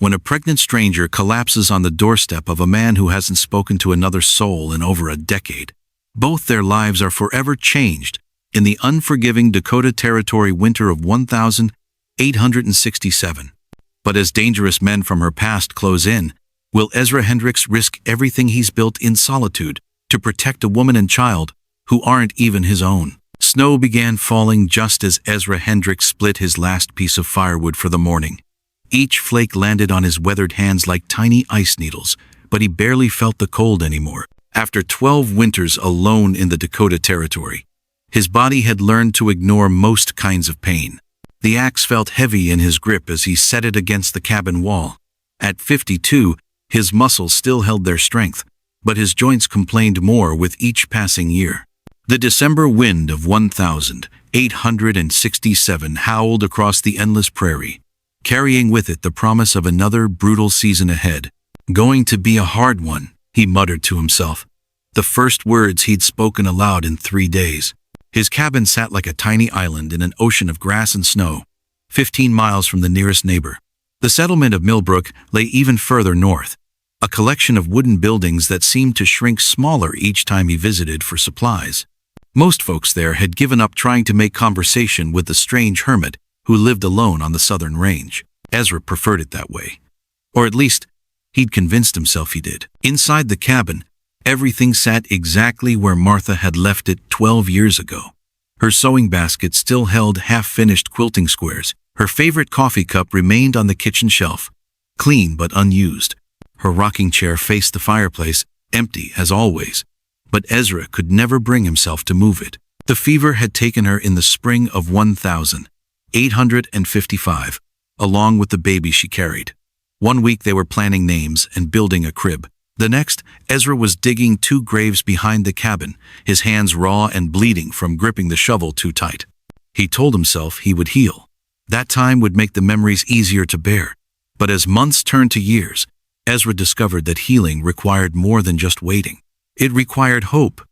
when a pregnant stranger collapses on the doorstep of a man who hasn't spoken to another soul in over a decade. Both their lives are forever changed in the unforgiving Dakota Territory winter of 1867. But as dangerous men from her past close in, will Ezra Hendricks risk everything he's built in solitude to protect a woman and child who aren't even his own? Snow began falling just as Ezra Hendricks split his last piece of firewood for the morning. Each flake landed on his weathered hands like tiny ice needles, but he barely felt the cold anymore. After 12 winters alone in the Dakota Territory, his body had learned to ignore most kinds of pain. The axe felt heavy in his grip as he set it against the cabin wall. At 52, his muscles still held their strength, but his joints complained more with each passing year. The December wind of 1867 howled across the endless prairie, carrying with it the promise of another brutal season ahead. Going to be a hard one, he muttered to himself, the first words he'd spoken aloud in 3 days. His cabin sat like a tiny island in an ocean of grass and snow, 15 miles from the nearest neighbor. The settlement of Millbrook lay even further north, a collection of wooden buildings that seemed to shrink smaller each time he visited for supplies. Most folks there had given up trying to make conversation with the strange hermit who lived alone on the southern range. Ezra preferred it that way. Or at least, he'd convinced himself he did. Inside the cabin, everything sat exactly where Martha had left it 12 years ago. Her sewing basket still held half-finished quilting squares. Her favorite coffee cup remained on the kitchen shelf, clean but unused. Her rocking chair faced the fireplace, empty as always. But Ezra could never bring himself to move it. The fever had taken her in the spring of 1855, along with the baby she carried. One week they were planning names and building a crib. The next, Ezra was digging 2 graves behind the cabin, his hands raw and bleeding from gripping the shovel too tight. He told himself he would heal. That time would make the memories easier to bear. But as months turned to years, Ezra discovered that healing required more than just waiting. It required hope,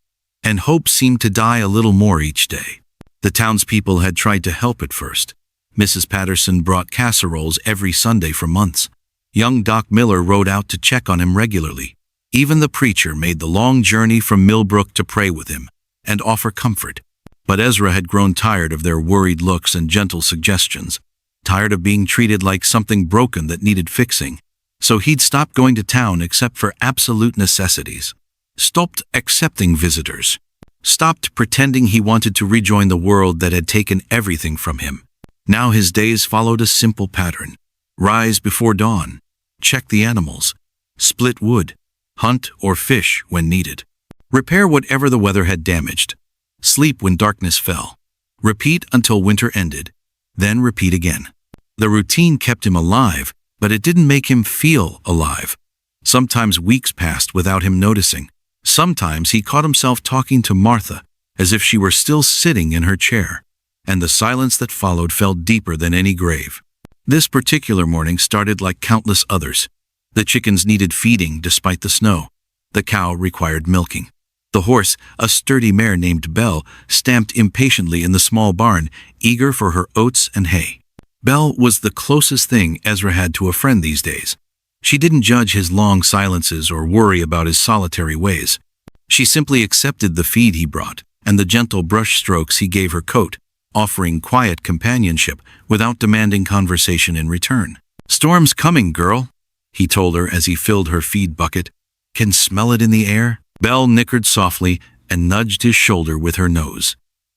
and hope seemed to die a little more each day. The townspeople had tried to help at first. Mrs. Patterson brought casseroles every Sunday for months. Young Doc Miller rode out to check on him regularly. Even the preacher made the long journey from Millbrook to pray with him and offer comfort. But Ezra had grown tired of their worried looks and gentle suggestions, tired of being treated like something broken that needed fixing. So he'd stopped going to town except for absolute necessities. Stopped accepting visitors. Stopped pretending he wanted to rejoin the world that had taken everything from him. Now his days followed a simple pattern. Rise before dawn. Check the animals. Split wood. Hunt or fish when needed. Repair whatever the weather had damaged. Sleep when darkness fell. Repeat until winter ended. Then repeat again. The routine kept him alive, but it didn't make him feel alive. Sometimes weeks passed without him noticing. Sometimes he caught himself talking to Martha as if she were still sitting in her chair, and the silence that followed fell deeper than any grave. This particular morning started like countless others. The chickens needed feeding despite the snow. The cow required milking. The horse, a sturdy mare named Belle, stamped impatiently in the small barn, eager for her oats and hay. Belle was the closest thing Ezra had to a friend these days. She didn't judge his long silences or worry about his solitary ways. She simply accepted the feed he brought and the gentle brush strokes he gave her coat, offering quiet companionship without demanding conversation in return. "Storm's coming, girl," he told her as he filled her feed bucket. "Can smell it in the air?" Belle nickered softly and nudged his shoulder with her nose.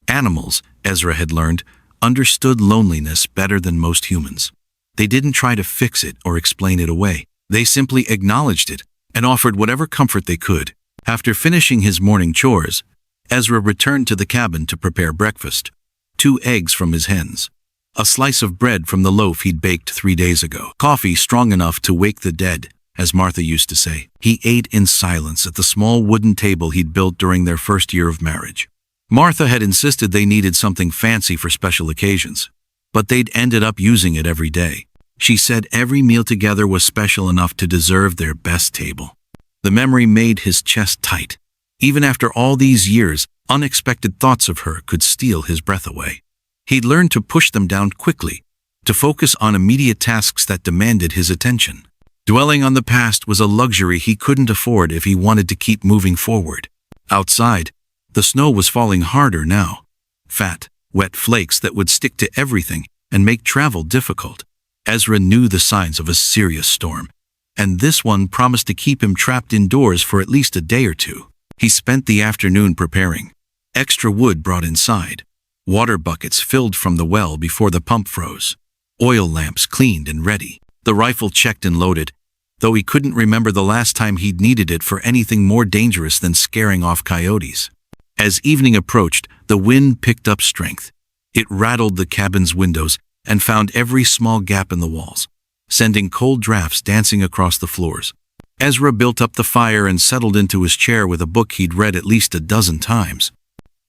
Animals, Ezra had learned, understood loneliness better than most humans. They didn't try to fix it or explain it away. They simply acknowledged it and offered whatever comfort they could. After finishing his morning chores, Ezra returned to the cabin to prepare breakfast. 2 eggs from his hens. A slice of bread from the loaf he'd baked 3 days ago. Coffee strong enough to wake the dead, as Martha used to say. He ate in silence at the small wooden table he'd built during their first year of marriage. Martha had insisted they needed something fancy for special occasions, but they'd ended up using it every day. She said every meal together was special enough to deserve their best table. The memory made his chest tight. Even after all these years, unexpected thoughts of her could steal his breath away. He'd learned to push them down quickly, to focus on immediate tasks that demanded his attention. Dwelling on the past was a luxury he couldn't afford if he wanted to keep moving forward. Outside, the snow was falling harder now. Fat, wet flakes that would stick to everything and make travel difficult. Ezra knew the signs of a serious storm, and this one promised to keep him trapped indoors for at least a day or two. He spent the afternoon preparing. Extra wood brought inside. Water buckets filled from the well before the pump froze. Oil lamps cleaned and ready. The rifle checked and loaded, though he couldn't remember the last time he'd needed it for anything more dangerous than scaring off coyotes. As evening approached, the wind picked up strength. It rattled the cabin's windows and found every small gap in the walls, sending cold drafts dancing across the floors. Ezra built up the fire and settled into his chair with a book he'd read at least a dozen times.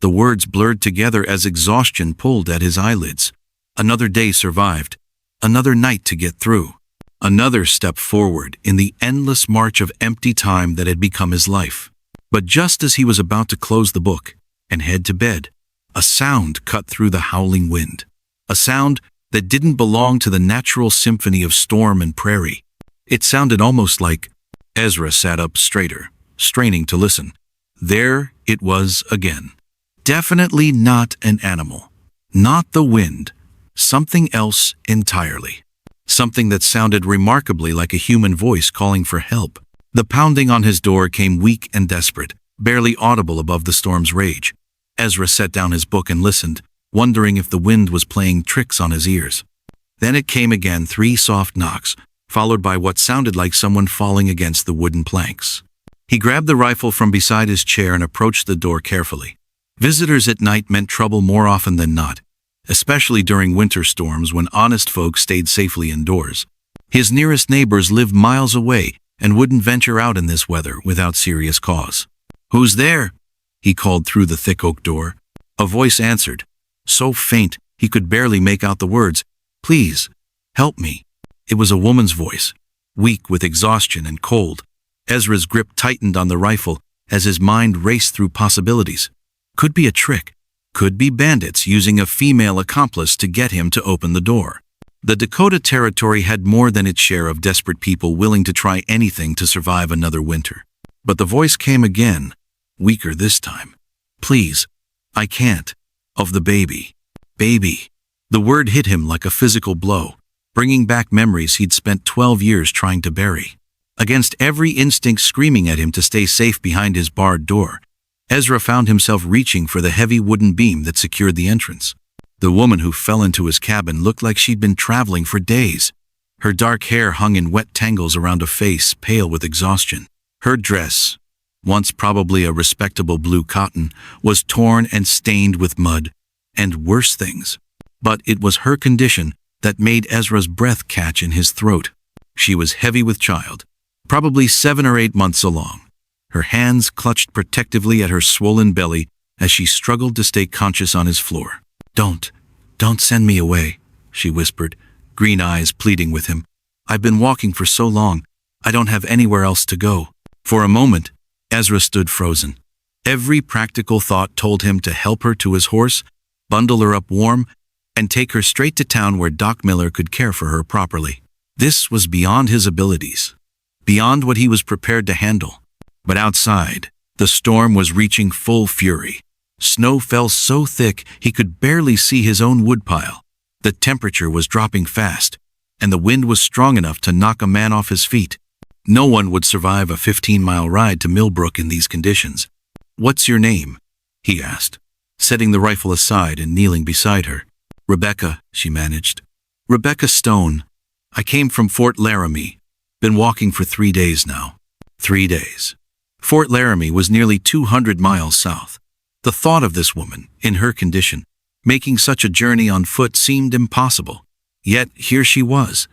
The words blurred together as exhaustion pulled at his eyelids. Another day survived, another night to get through. Another step forward in the endless march of empty time that had become his life. But just as he was about to close the book and head to bed, a sound cut through the howling wind. A sound that didn't belong to the natural symphony of storm and prairie. It sounded almost like... Ezra sat up straighter, straining to listen. There it was again. Definitely not an animal. Not the wind. Something else entirely. Something that sounded remarkably like a human voice calling for help. The pounding on his door came weak and desperate, barely audible above the storm's rage. Ezra set down his book and listened, wondering if the wind was playing tricks on his ears. Then it came again, 3 soft knocks, followed by what sounded like someone falling against the wooden planks. He grabbed the rifle from beside his chair and approached the door carefully. Visitors at night meant trouble more often than not, especially during winter storms when honest folk stayed safely indoors. His nearest neighbors lived miles away and wouldn't venture out in this weather without serious cause. "Who's there?" he called through the thick oak door. A voice answered, so faint he could barely make out the words, "Please, help me." It was a woman's voice, weak with exhaustion and cold. Ezra's grip tightened on the rifle as his mind raced through possibilities. Could be a trick. Could be bandits using a female accomplice to get him to open the door. The Dakota Territory had more than its share of desperate people willing to try anything to survive another winter. But the voice came again, weaker this time. "Please, I can't. Of the baby." Baby. The word hit him like a physical blow, bringing back memories he'd spent 12 years trying to bury. Against every instinct screaming at him to stay safe behind his barred door, Ezra found himself reaching for the heavy wooden beam that secured the entrance. The woman who fell into his cabin looked like she'd been traveling for days. Her dark hair hung in wet tangles around a face pale with exhaustion. Her dress, once probably a respectable blue cotton, was torn and stained with mud, and worse things. But it was her condition that made Ezra's breath catch in his throat. She was heavy with child, probably 7 or 8 months along. Her hands clutched protectively at her swollen belly as she struggled to stay conscious on his floor. Don't send me away," she whispered, green eyes pleading with him. "I've been walking for so long, I don't have anywhere else to go." For a moment, Ezra stood frozen. Every practical thought told him to help her to his horse, bundle her up warm, and take her straight to town where Doc Miller could care for her properly. This was beyond his abilities, beyond what he was prepared to handle. But outside, the storm was reaching full fury. Snow fell so thick he could barely see his own woodpile. The temperature was dropping fast, and the wind was strong enough to knock a man off his feet. No one would survive a 15-mile ride to Millbrook in these conditions. "What's your name?" he asked, setting the rifle aside and kneeling beside her. "Rebecca," she managed. "Rebecca Stone. I came from Fort Laramie. Been walking for 3 days now." 3 days. Fort Laramie was nearly 200 miles south. The thought of this woman, in her condition, making such a journey on foot seemed impossible. Yet here she was,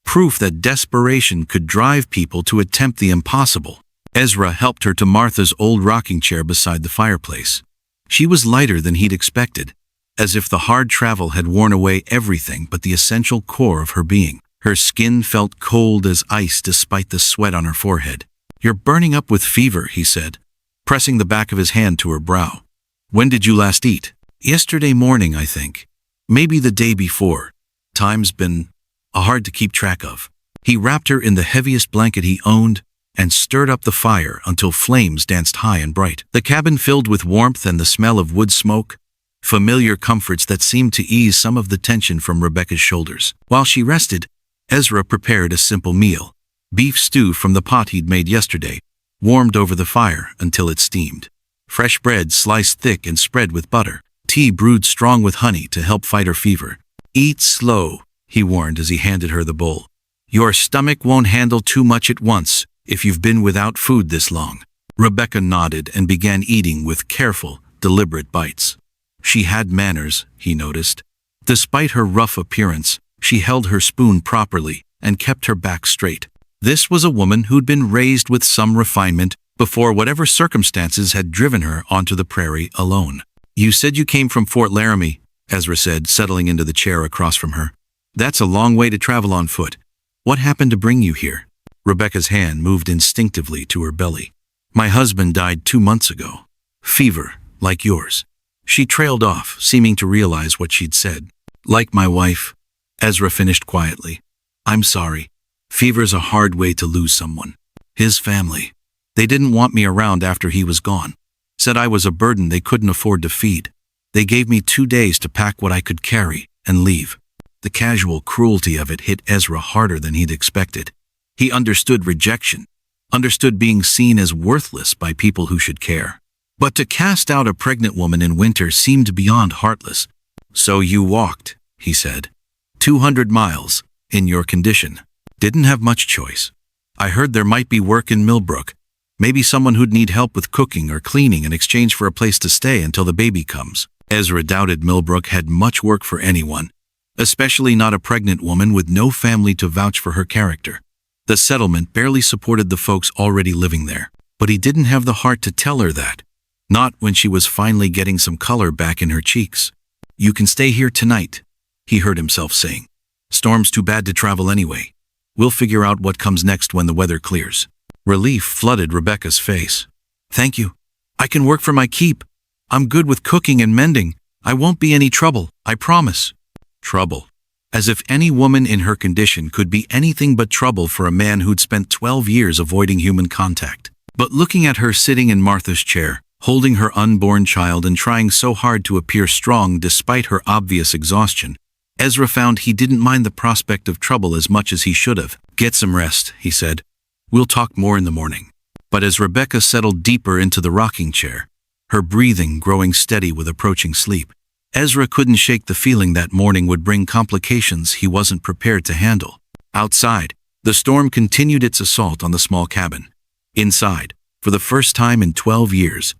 proof that desperation could drive people to attempt the impossible. Ezra helped her to Martha's old rocking chair beside the fireplace. She was lighter than he'd expected, as if the hard travel had worn away everything but the essential core of her being. Her skin felt cold as ice despite the sweat on her forehead. "You're burning up with fever," he said, pressing the back of his hand to her brow. "When did you last eat?" "Yesterday morning, I think. Maybe the day before. Time's been hard to keep track of. He wrapped her in the heaviest blanket he owned and stirred up the fire until flames danced high and bright. The cabin filled with warmth and the smell of wood smoke, familiar comforts that seemed to ease some of the tension from Rebecca's shoulders. While she rested, Ezra prepared a simple meal. Beef stew from the pot he'd made yesterday, warmed over the fire until it steamed. Fresh bread sliced thick and spread with butter. Tea brewed strong with honey to help fight her fever. Eat slow, he warned as he handed her the bowl. Your stomach won't handle too much at once if you've been without food this long. Rebecca nodded and began eating with careful, deliberate bites. She had manners, he noticed. Despite her rough appearance, she held her spoon properly and kept her back straight. This was a woman who'd been raised with some refinement before whatever circumstances had driven her onto the prairie alone. You said you came from Fort Laramie, Ezra said, settling into the chair across from her. That's a long way to travel on foot. What happened to bring you here? Rebecca's hand moved instinctively to her belly. My husband died 2 months ago. Fever, like yours. She trailed off, seeming to realize what she'd said. Like my wife, Ezra finished quietly. I'm sorry. Fever's a hard way to lose someone. His family. They didn't want me around after he was gone. Said I was a burden they couldn't afford to feed. They gave me 2 days to pack what I could carry and leave. The casual cruelty of it hit Ezra harder than he'd expected. He understood rejection, understood being seen as worthless by people who should care. But to cast out a pregnant woman in winter seemed beyond heartless. So you walked, he said. 200 miles, in your condition. Didn't have much choice. I heard there might be work in Millbrook. Maybe someone who'd need help with cooking or cleaning in exchange for a place to stay until the baby comes. Ezra doubted Millbrook had much work for anyone, especially not a pregnant woman with no family to vouch for her character. The settlement barely supported the folks already living there, but he didn't have the heart to tell her that. Not when she was finally getting some color back in her cheeks. You can stay here tonight, he heard himself saying. Storm's too bad to travel anyway. We'll figure out what comes next when the weather clears. Relief flooded Rebecca's face. Thank you. I can work for my keep. I'm good with cooking and mending. I won't be any trouble, I promise. Trouble. As if any woman in her condition could be anything but trouble for a man who'd spent 12 years avoiding human contact. But looking at her sitting in Martha's chair, holding her unborn child and trying so hard to appear strong despite her obvious exhaustion, Ezra found he didn't mind the prospect of trouble as much as he should have. Get some rest, he said. We'll talk more in the morning. But as Rebecca settled deeper into the rocking chair, her breathing growing steady with approaching sleep, Ezra couldn't shake the feeling that morning would bring complications he wasn't prepared to handle. Outside, the storm continued its assault on the small cabin. Inside, for the first time in 12 years,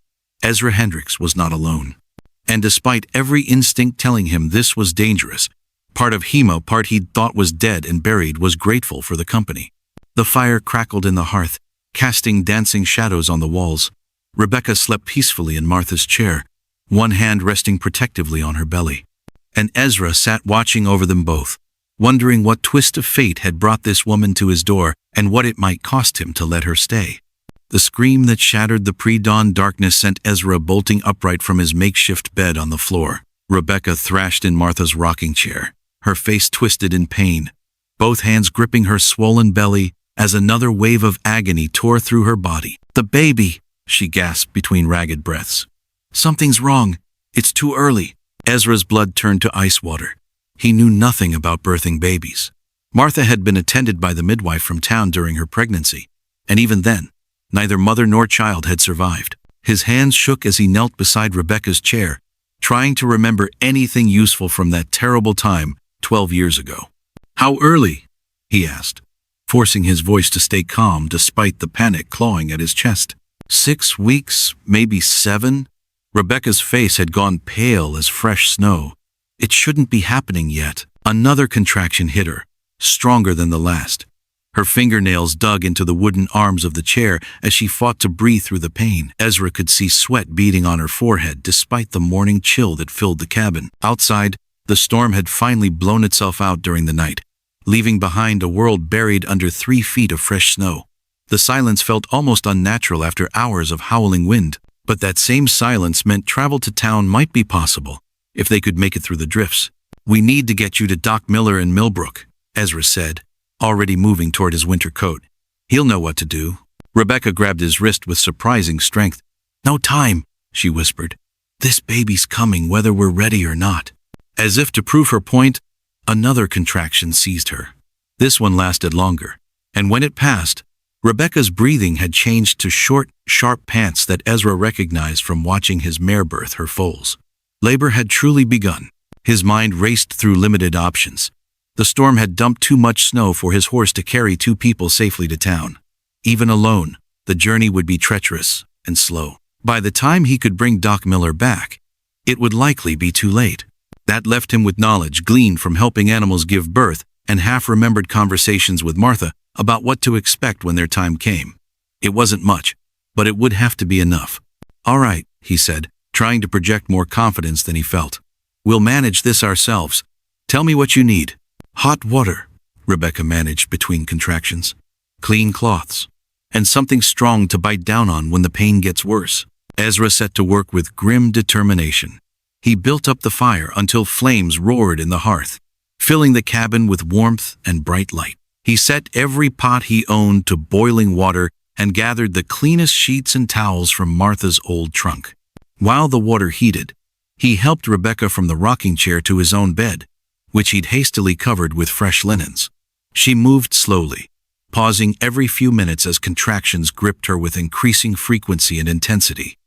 Ezra Hendricks was not alone. And despite every instinct telling him this was dangerous, part of Hema, part he'd thought was dead and buried, was grateful for the company. The fire crackled in the hearth, casting dancing shadows on the walls. Rebecca slept peacefully in Martha's chair, one hand resting protectively on her belly. And Ezra sat watching over them both, wondering what twist of fate had brought this woman to his door and what it might cost him to let her stay. The scream that shattered the pre-dawn darkness sent Ezra bolting upright from his makeshift bed on the floor. Rebecca thrashed in Martha's rocking chair, her face twisted in pain, both hands gripping her swollen belly as another wave of agony tore through her body. The baby, she gasped between ragged breaths. Something's wrong. It's too early. Ezra's blood turned to ice water. He knew nothing about birthing babies. Martha had been attended by the midwife from town during her pregnancy, and even then, neither mother nor child had survived. His hands shook as he knelt beside Rebecca's chair, trying to remember anything useful from that terrible time 12 years ago. How early? He asked, forcing his voice to stay calm despite the panic clawing at his chest. 6 weeks, maybe 7? Rebecca's face had gone pale as fresh snow. It shouldn't be happening yet. Another contraction hit her, stronger than the last. Her fingernails dug into the wooden arms of the chair as she fought to breathe through the pain. Ezra could see sweat beading on her forehead despite the morning chill that filled the cabin. Outside, the storm had finally blown itself out during the night, leaving behind a world buried under 3 feet of fresh snow. The silence felt almost unnatural after hours of howling wind, but that same silence meant travel to town might be possible, if they could make it through the drifts. "We need to get you to Doc Miller in Millbrook," Ezra said, already moving toward his winter coat. "He'll know what to do." Rebecca grabbed his wrist with surprising strength. "No time," she whispered. "This baby's coming whether we're ready or not." As if to prove her point, another contraction seized her. This one lasted longer, and when it passed, Rebecca's breathing had changed to short, sharp pants that Ezra recognized from watching his mare birth her foals. Labor had truly begun. His mind raced through limited options. The storm had dumped too much snow for his horse to carry 2 people safely to town. Even alone, the journey would be treacherous and slow. By the time he could bring Doc Miller back, it would likely be too late. That left him with knowledge gleaned from helping animals give birth and half-remembered conversations with Martha about what to expect when their time came. It wasn't much, but it would have to be enough. "All right," he said, trying to project more confidence than he felt. "We'll manage this ourselves. Tell me what you need." "Hot water," Rebecca managed between contractions. "Clean cloths. And something strong to bite down on when the pain gets worse." Ezra set to work with grim determination. He built up the fire until flames roared in the hearth, filling the cabin with warmth and bright light. He set every pot he owned to boiling water and gathered the cleanest sheets and towels from Martha's old trunk. While the water heated, he helped Rebecca from the rocking chair to his own bed, which he'd hastily covered with fresh linens. She moved slowly, pausing every few minutes as contractions gripped her with increasing frequency and intensity.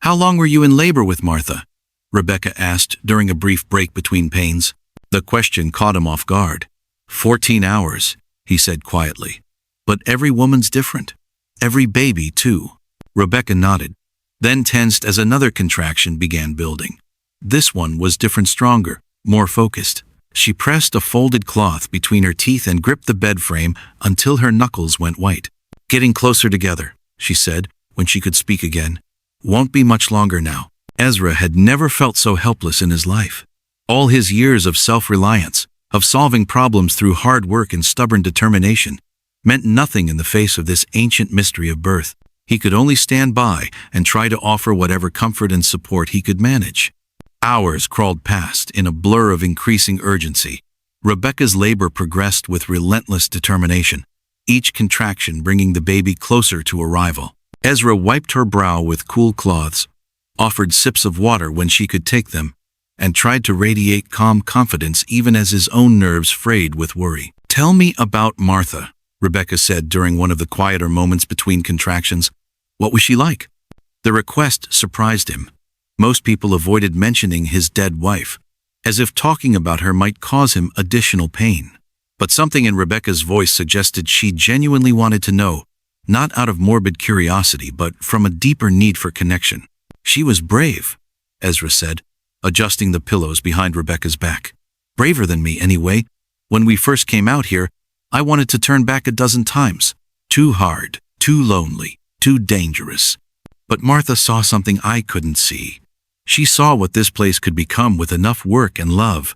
"How long were you in labor with Martha?" Rebecca asked during a brief break between pains. The question caught him off guard. 14 hours, he said quietly. "But every woman's different. Every baby, too." Rebecca nodded, then tensed as another contraction began building. This one was different, stronger, more focused. She pressed a folded cloth between her teeth and gripped the bed frame until her knuckles went white. "Getting closer together," she said, when she could speak again. "Won't be much longer now." Ezra had never felt so helpless in his life. All his years of self-reliance, of solving problems through hard work and stubborn determination, meant nothing in the face of this ancient mystery of birth. He could only stand by and try to offer whatever comfort and support he could manage. Hours crawled past in a blur of increasing urgency. Rebecca's labor progressed with relentless determination, each contraction bringing the baby closer to arrival. Ezra wiped her brow with cool cloths, offered sips of water when she could take them, and tried to radiate calm confidence even as his own nerves frayed with worry. "Tell me about Martha," Rebecca said during one of the quieter moments between contractions. "What was she like?" The request surprised him. Most people avoided mentioning his dead wife, as if talking about her might cause him additional pain. But something in Rebecca's voice suggested she genuinely wanted to know, not out of morbid curiosity, but from a deeper need for connection. "She was brave," Ezra said, adjusting the pillows behind Rebecca's back. "Braver than me, anyway. When we first came out here, I wanted to turn back a dozen times. Too hard, too lonely, too dangerous. But Martha saw something I couldn't see. She saw what this place could become with enough work and love."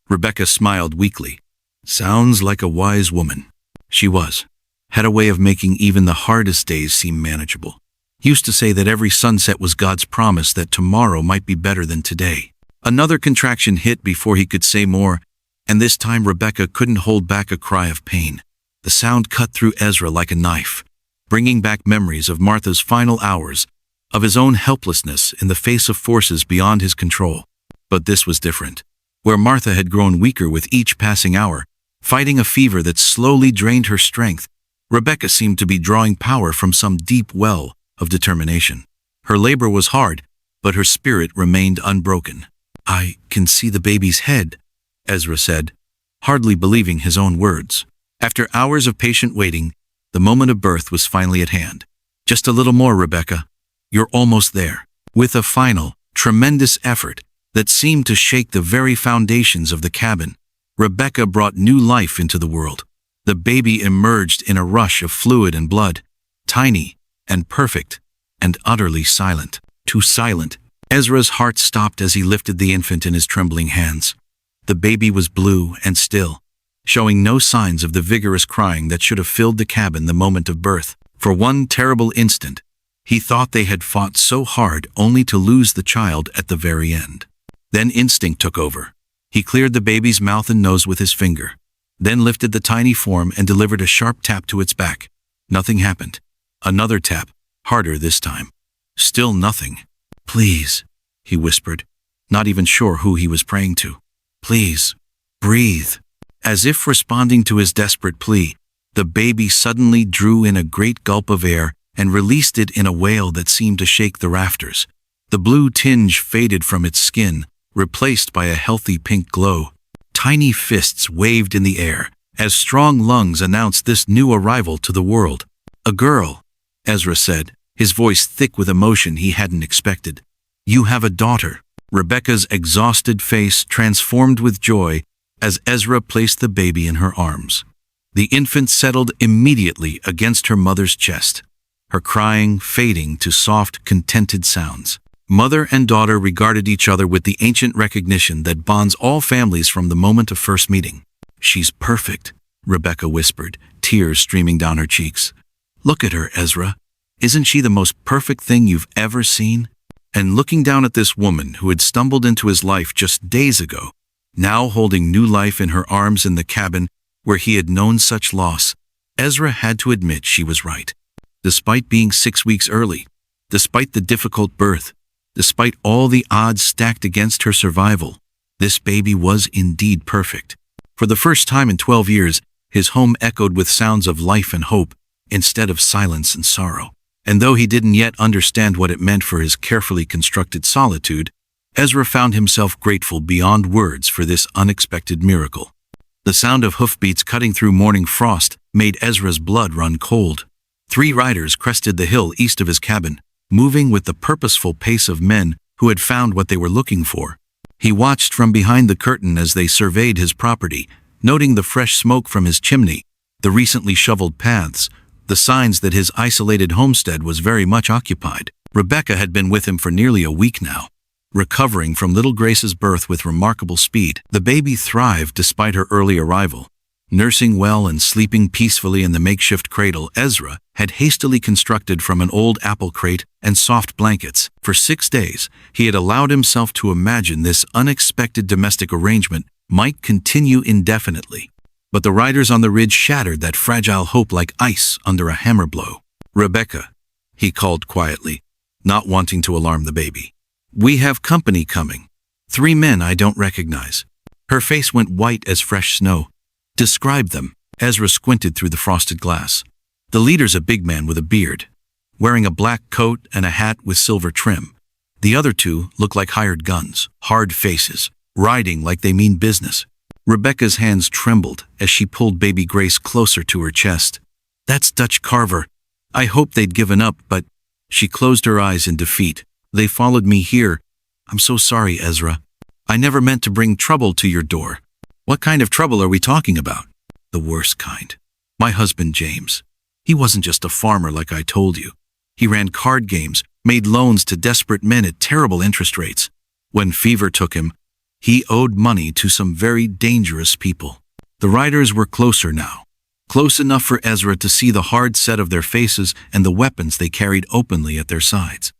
Rebecca smiled weakly. "Sounds like a wise woman." She was. Had a way of making even the hardest days seem manageable. Used to say that every sunset was God's promise that tomorrow might be better than today. Another contraction hit before he could say more, and this time Rebecca couldn't hold back a cry of pain. The sound cut through Ezra like a knife, bringing back memories of Martha's final hours, of his own helplessness in the face of forces beyond his control. But this was different. Where Martha had grown weaker with each passing hour, fighting a fever that slowly drained her strength, Rebecca seemed to be drawing power from some deep well of determination. Her labor was hard, but her spirit remained unbroken. "I can see the baby's head," Ezra said, hardly believing his own words. After hours of patient waiting, the moment of birth was finally at hand. "Just a little more, Rebecca. You're almost there." With a final, tremendous effort that seemed to shake the very foundations of the cabin, Rebecca brought new life into the world. The baby emerged in a rush of fluid and blood, tiny and perfect and utterly silent. Too silent. Ezra's heart stopped as he lifted the infant in his trembling hands. The baby was blue and still, showing no signs of the vigorous crying that should have filled the cabin the moment of birth. For one terrible instant, he thought they had fought so hard only to lose the child at the very end. Then instinct took over. He cleared the baby's mouth and nose with his finger, then lifted the tiny form and delivered a sharp tap to its back. Nothing happened. Another tap, harder this time. Still nothing. "Please," he whispered, not even sure who he was praying to. "Please, breathe." As if responding to his desperate plea, the baby suddenly drew in a great gulp of air and released it in a wail that seemed to shake the rafters. The blue tinge faded from its skin, replaced by a healthy pink glow. Tiny fists waved in the air as strong lungs announced this new arrival to the world. "A girl," Ezra said, his voice thick with emotion he hadn't expected. "You have a daughter." Rebecca's exhausted face transformed with joy as Ezra placed the baby in her arms. The infant settled immediately against her mother's chest, her crying fading to soft, contented sounds. Mother and daughter regarded each other with the ancient recognition that bonds all families from the moment of first meeting. "She's perfect," Rebecca whispered, tears streaming down her cheeks. "Look at her, Ezra. Isn't she the most perfect thing you've ever seen?" And looking down at this woman who had stumbled into his life just days ago, now holding new life in her arms in the cabin where he had known such loss, Ezra had to admit she was right. Despite being 6 weeks early, despite the difficult birth, despite all the odds stacked against her survival, this baby was indeed perfect. For the first time in 12 years, his home echoed with sounds of life and hope instead of silence and sorrow. And though he didn't yet understand what it meant for his carefully constructed solitude, Ezra found himself grateful beyond words for this unexpected miracle. The sound of hoofbeats cutting through morning frost made Ezra's blood run cold. 3 riders crested the hill east of his cabin, moving with the purposeful pace of men who had found what they were looking for. He watched from behind the curtain as they surveyed his property, noting the fresh smoke from his chimney, the recently shoveled paths, the signs that his isolated homestead was very much occupied. Rebecca had been with him for nearly a week now, recovering from little Grace's birth with remarkable speed. The baby thrived despite her early arrival. Nursing well and sleeping peacefully in the makeshift cradle Ezra had hastily constructed from an old apple crate and soft blankets. For 6 days, he had allowed himself to imagine this unexpected domestic arrangement might continue indefinitely. But the riders on the ridge shattered that fragile hope like ice under a hammer blow. "Rebecca," he called quietly, not wanting to alarm the baby. "We have company coming. 3 men I don't recognize." Her face went white as fresh snow. "Describe them." Ezra squinted through the frosted glass. "The leader's a big man with a beard, wearing a black coat and a hat with silver trim. The other 2 look like hired guns, hard faces, riding like they mean business." Rebecca's hands trembled as she pulled baby Grace closer to her chest. "That's Dutch Carver. I hoped they'd given up, but..." She closed her eyes in defeat. "They followed me here. I'm so sorry, Ezra. I never meant to bring trouble to your door." "What kind of trouble are we talking about?" "The worst kind. My husband, James. He wasn't just a farmer like I told you. He ran card games, made loans to desperate men at terrible interest rates. When fever took him, he owed money to some very dangerous people." The riders were closer now, close enough for Ezra to see the hard set of their faces and the weapons they carried openly at their sides.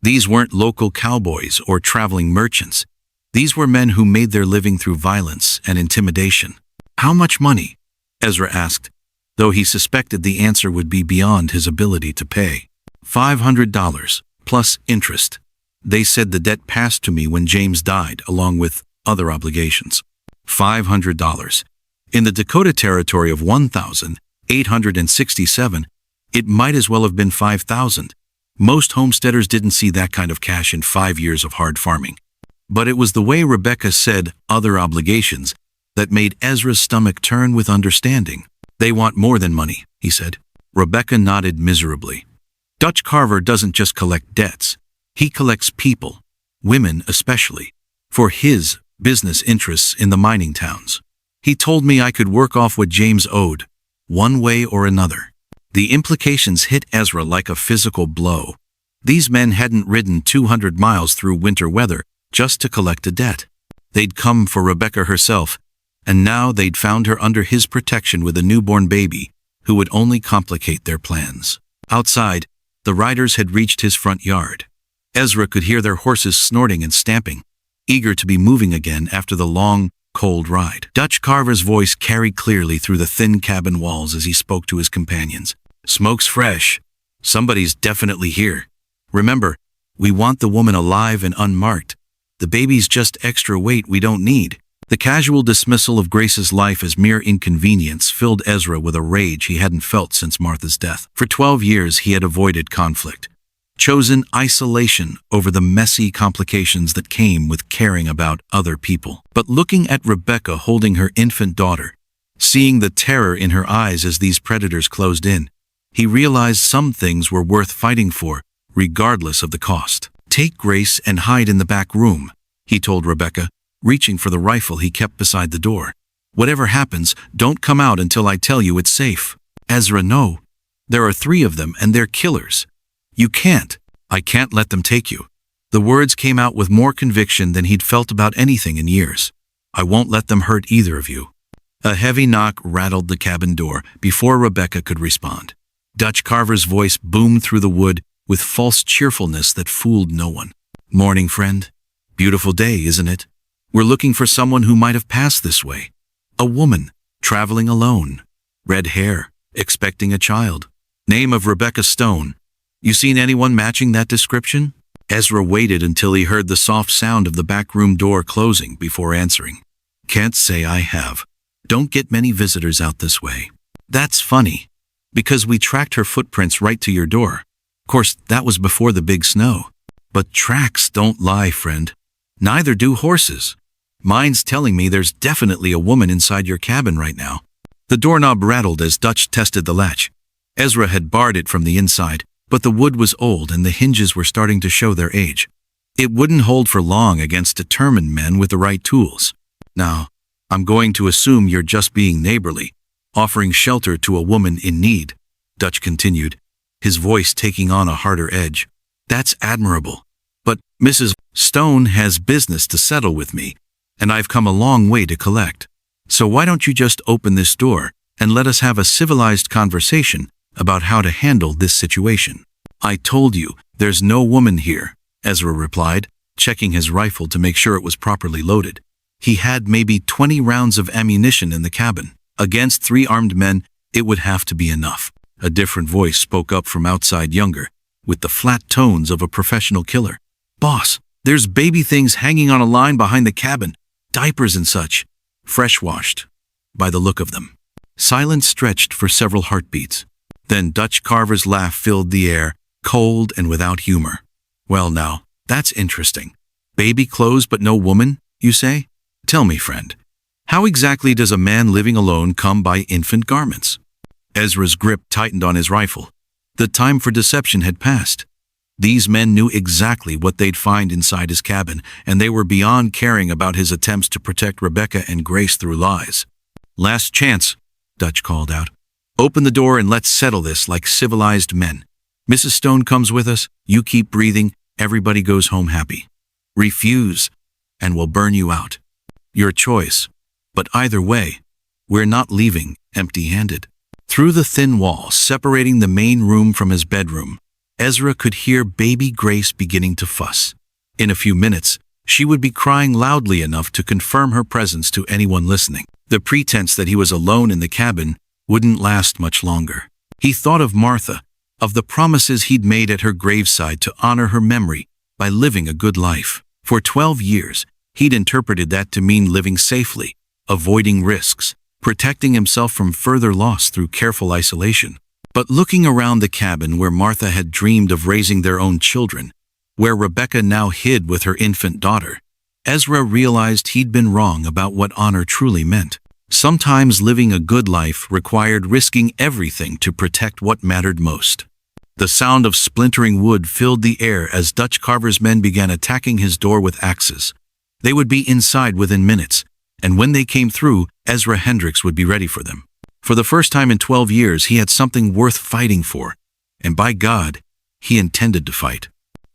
These weren't local cowboys or traveling merchants. These were men who made their living through violence and intimidation. "How much money?" Ezra asked, though he suspected the answer would be beyond his ability to pay. $500, plus interest. They said the debt passed to me when James died, along with other obligations. $500. In the Dakota Territory of 1,867, it might as well have been 5,000. Most homesteaders didn't see that kind of cash in 5 years of hard farming. But it was the way Rebecca said "other obligations" that made Ezra's stomach turn with understanding. "They want more than money," he said. Rebecca nodded miserably. "Dutch Carver doesn't just collect debts. He collects people, women especially, for his business interests in the mining towns. He told me I could work off what James owed, one way or another." The implications hit Ezra like a physical blow. These men hadn't ridden 200 miles through winter weather just to collect a debt. They'd come for Rebecca herself, and now they'd found her under his protection with a newborn baby who would only complicate their plans. Outside, the riders had reached his front yard. Ezra could hear their horses snorting and stamping, eager to be moving again after the long, cold ride. Dutch Carver's voice carried clearly through the thin cabin walls as he spoke to his companions. "Smoke's fresh. Somebody's definitely here. Remember, we want the woman alive and unmarked. The baby's just extra weight we don't need." The casual dismissal of Grace's life as mere inconvenience filled Ezra with a rage he hadn't felt since Martha's death. For 12 years he had avoided conflict, chosen isolation over the messy complications that came with caring about other people. But looking at Rebecca holding her infant daughter, seeing the terror in her eyes as these predators closed in, he realized some things were worth fighting for, regardless of the cost. "Take Grace and hide in the back room," he told Rebecca, reaching for the rifle he kept beside the door. "Whatever happens, don't come out until I tell you it's safe." "Ezra, no. There are 3 of them and they're killers. You can't. I can't let them take you." The words came out with more conviction than he'd felt about anything in years. "I won't let them hurt either of you." A heavy knock rattled the cabin door before Rebecca could respond. Dutch Carver's voice boomed through the wood with false cheerfulness that fooled no one. "Morning, friend. Beautiful day, isn't it? We're looking for someone who might have passed this way. A woman, traveling alone. Red hair, expecting a child. Name of Rebecca Stone. You seen anyone matching that description?" Ezra waited until he heard the soft sound of the back room door closing before answering. "Can't say I have. Don't get many visitors out this way." "That's funny, because we tracked her footprints right to your door. Of course, that was before the big snow. But tracks don't lie, friend. Neither do horses. Mine's telling me there's definitely a woman inside your cabin right now." The doorknob rattled as Dutch tested the latch. Ezra had barred it from the inside, but the wood was old and the hinges were starting to show their age. It wouldn't hold for long against determined men with the right tools. "Now, I'm going to assume you're just being neighborly, offering shelter to a woman in need," Dutch continued, his voice taking on a harder edge. "That's admirable. But Mrs. Stone has business to settle with me, and I've come a long way to collect. So why don't you just open this door and let us have a civilized conversation about how to handle this situation?" "I told you, there's no woman here," Ezra replied, checking his rifle to make sure it was properly loaded. He had maybe 20 rounds of ammunition in the cabin. Against 3 armed men, it would have to be enough. A different voice spoke up from outside, younger, with the flat tones of a professional killer. "Boss, there's baby things hanging on a line behind the cabin. Diapers and such. Fresh-washed, by the look of them." Silence stretched for several heartbeats. Then Dutch Carver's laugh filled the air, cold and without humor. "Well now, that's interesting. Baby clothes but no woman, you say? Tell me, friend, how exactly does a man living alone come by infant garments?" Ezra's grip tightened on his rifle. The time for deception had passed. These men knew exactly what they'd find inside his cabin, and they were beyond caring about his attempts to protect Rebecca and Grace through lies. "Last chance," Dutch called out. "Open the door and let's settle this like civilized men. Mrs. Stone comes with us, you keep breathing, everybody goes home happy. Refuse, and we'll burn you out. Your choice. But either way, we're not leaving empty-handed." Through the thin wall separating the main room from his bedroom, Ezra could hear baby Grace beginning to fuss. In a few minutes, she would be crying loudly enough to confirm her presence to anyone listening. The pretense that he was alone in the cabin wouldn't last much longer. He thought of Martha, of the promises he'd made at her graveside to honor her memory by living a good life. For 12 years, he'd interpreted that to mean living safely, avoiding risks, protecting himself from further loss through careful isolation. But looking around the cabin where Martha had dreamed of raising their own children, where Rebecca now hid with her infant daughter, Ezra realized he'd been wrong about what honor truly meant. Sometimes living a good life required risking everything to protect what mattered most. The sound of splintering wood filled the air as Dutch Carver's men began attacking his door with axes. They would be inside within minutes, and when they came through, Ezra Hendricks would be ready for them. For the first time in 12 years, he had something worth fighting for, and by God, he intended to fight.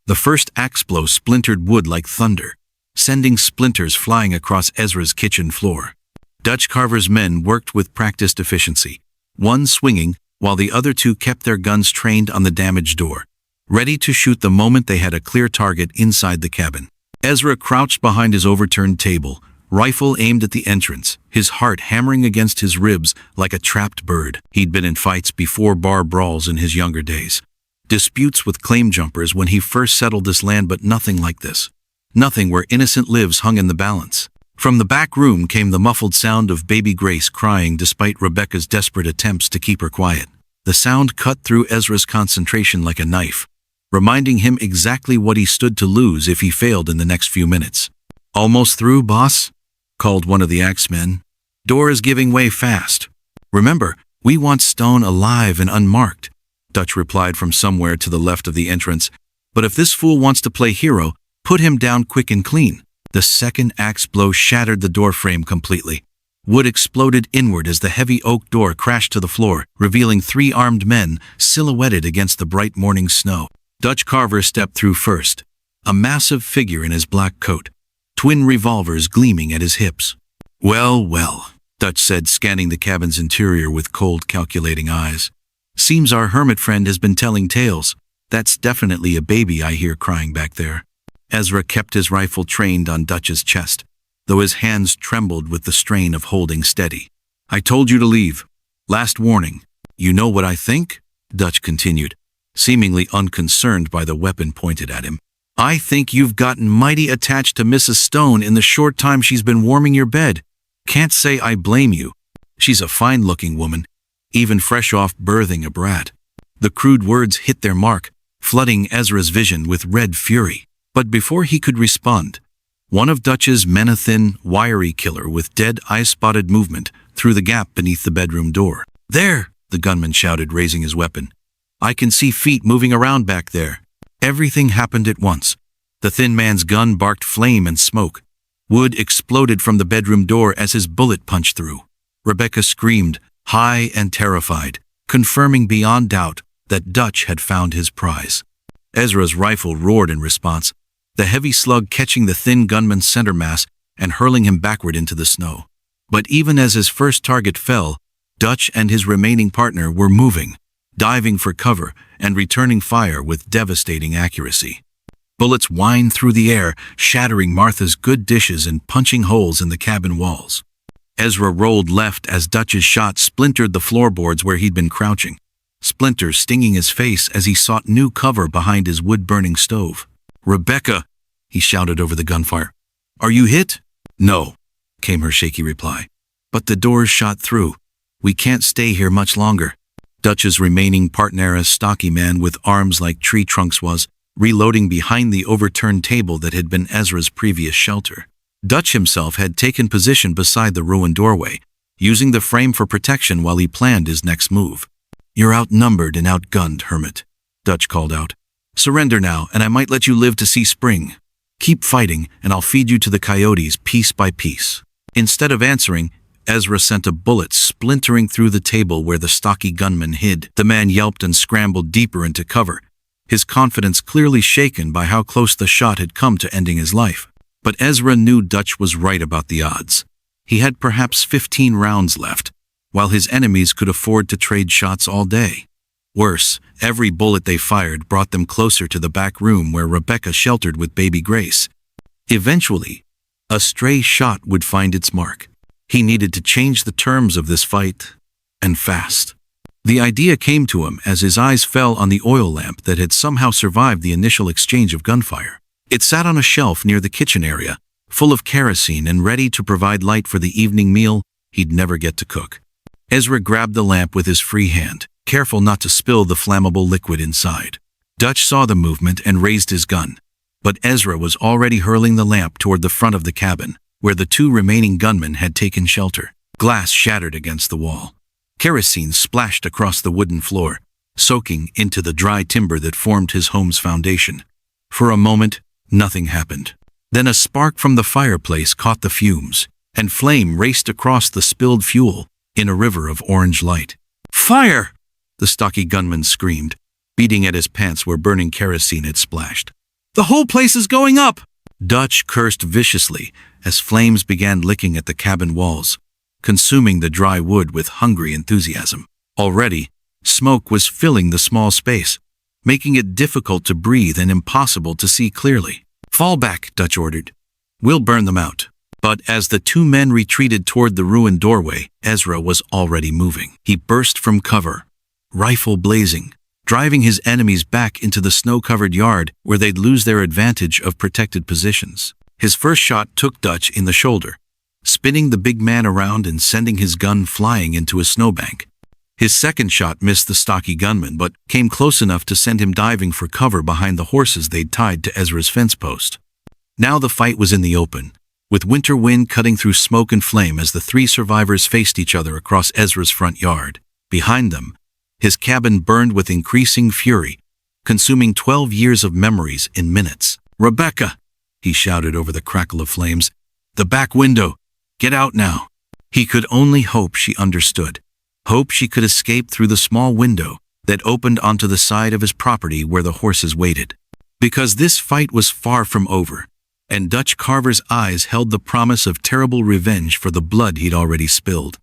The first axe blow splintered wood like thunder, sending splinters flying across Ezra's kitchen floor. Dutch Carver's men worked with practiced efficiency, one swinging while the other 2 kept their guns trained on the damaged door, ready to shoot the moment they had a clear target inside the cabin. Ezra crouched behind his overturned table, rifle aimed at the entrance, his heart hammering against his ribs like a trapped bird. He'd been in fights before bar brawls in his younger days. Disputes with claim jumpers when he first settled this land, but nothing like this. Nothing where innocent lives hung in the balance. From the back room came the muffled sound of baby Grace crying despite Rebecca's desperate attempts to keep her quiet. The sound cut through Ezra's concentration like a knife, reminding him exactly what he stood to lose if he failed in the next few minutes. "Almost through, boss?" called one of the axemen. "Door is giving way fast. Remember, we want Stone alive and unmarked," Dutch replied from somewhere to the left of the entrance. "But if this fool wants to play hero, put him down quick and clean." The second axe blow shattered the door frame completely. Wood exploded inward as the heavy oak door crashed to the floor, revealing 3 armed men silhouetted against the bright morning snow. Dutch Carver stepped through first, a massive figure in his black coat, twin revolvers gleaming at his hips. "Well, well," Dutch said, scanning the cabin's interior with cold, calculating eyes. "Seems our hermit friend has been telling tales. That's definitely a baby I hear crying back there." Ezra kept his rifle trained on Dutch's chest, though his hands trembled with the strain of holding steady. "I told you to leave. Last warning. You know what I think?" Dutch continued, seemingly unconcerned by the weapon pointed at him. "I think you've gotten mighty attached to Mrs. Stone in the short time she's been warming your bed. Can't say I blame you. She's a fine-looking woman, even fresh off birthing a brat." The crude words hit their mark, flooding Ezra's vision with red fury. But before he could respond, one of Dutch's men, a thin, wiry killer with dead eye-spotted movement, through the gap beneath the bedroom door. "There!" the gunman shouted, raising his weapon. "I can see feet moving around back there." Everything happened at once. The thin man's gun barked flame and smoke. Wood exploded from the bedroom door as his bullet punched through. Rebecca screamed, high and terrified, confirming beyond doubt that Dutch had found his prize. Ezra's rifle roared in response, the heavy slug catching the thin gunman's center mass and hurling him backward into the snow. But even as his first target fell, Dutch and his remaining partner were moving, diving for cover and returning fire with devastating accuracy. Bullets whined through the air, shattering Martha's good dishes and punching holes in the cabin walls. Ezra rolled left as Dutch's shot splintered the floorboards where he'd been crouching, splinters stinging his face as he sought new cover behind his wood-burning stove. "Rebecca," he shouted over the gunfire. "Are you hit?" "No," came her shaky reply. "But the door's shot through. We can't stay here much longer." Dutch's remaining partner, a stocky man with arms like tree trunks, was reloading behind the overturned table that had been Ezra's previous shelter. Dutch himself had taken position beside the ruined doorway, using the frame for protection while he planned his next move. "You're outnumbered and outgunned, hermit," Dutch called out. "Surrender now, and I might let you live to see spring. Keep fighting, and I'll feed you to the coyotes piece by piece." Instead of answering, Ezra sent a bullet splintering through the table where the stocky gunman hid. The man yelped and scrambled deeper into cover, his confidence clearly shaken by how close the shot had come to ending his life. But Ezra knew Dutch was right about the odds. He had perhaps 15 rounds left, while his enemies could afford to trade shots all day. Worse, every bullet they fired brought them closer to the back room where Rebecca sheltered with baby Grace. Eventually, a stray shot would find its mark. He needed to change the terms of this fight, and fast. The idea came to him as his eyes fell on the oil lamp that had somehow survived the initial exchange of gunfire. It sat on a shelf near the kitchen area, full of kerosene and ready to provide light for the evening meal he'd never get to cook. Ezra grabbed the lamp with his free hand, careful not to spill the flammable liquid inside. Dutch saw the movement and raised his gun, but Ezra was already hurling the lamp toward the front of the cabin, where the 2 remaining gunmen had taken shelter. Glass shattered against the wall. Kerosene splashed across the wooden floor, soaking into the dry timber that formed his home's foundation. For a moment, nothing happened. Then a spark from the fireplace caught the fumes, and flame raced across the spilled fuel in a river of orange light. "Fire!" the stocky gunman screamed, beating at his pants where burning kerosene had splashed. "The whole place is going up!" Dutch cursed viciously as flames began licking at the cabin walls, consuming the dry wood with hungry enthusiasm. Already, smoke was filling the small space, making it difficult to breathe and impossible to see clearly. "Fall back," Dutch ordered. "We'll burn them out." But as the two men retreated toward the ruined doorway, Ezra was already moving. He burst from cover, rifle blazing, driving his enemies back into the snow-covered yard where they'd lose their advantage of protected positions. His first shot took Dutch in the shoulder, spinning the big man around and sending his gun flying into a snowbank. His second shot missed the stocky gunman, but came close enough to send him diving for cover behind the horses they'd tied to Ezra's fence post. Now the fight was in the open, with winter wind cutting through smoke and flame as the three survivors faced each other across Ezra's front yard. Behind them, his cabin burned with increasing fury, consuming 12 years of memories in minutes. "Rebecca!" he shouted over the crackle of flames. "The back window! Get out now!" He could only hope she understood. Hope she could escape through the small window that opened onto the side of his property where the horses waited. Because this fight was far from over, and Dutch Carver's eyes held the promise of terrible revenge for the blood he'd already spilled.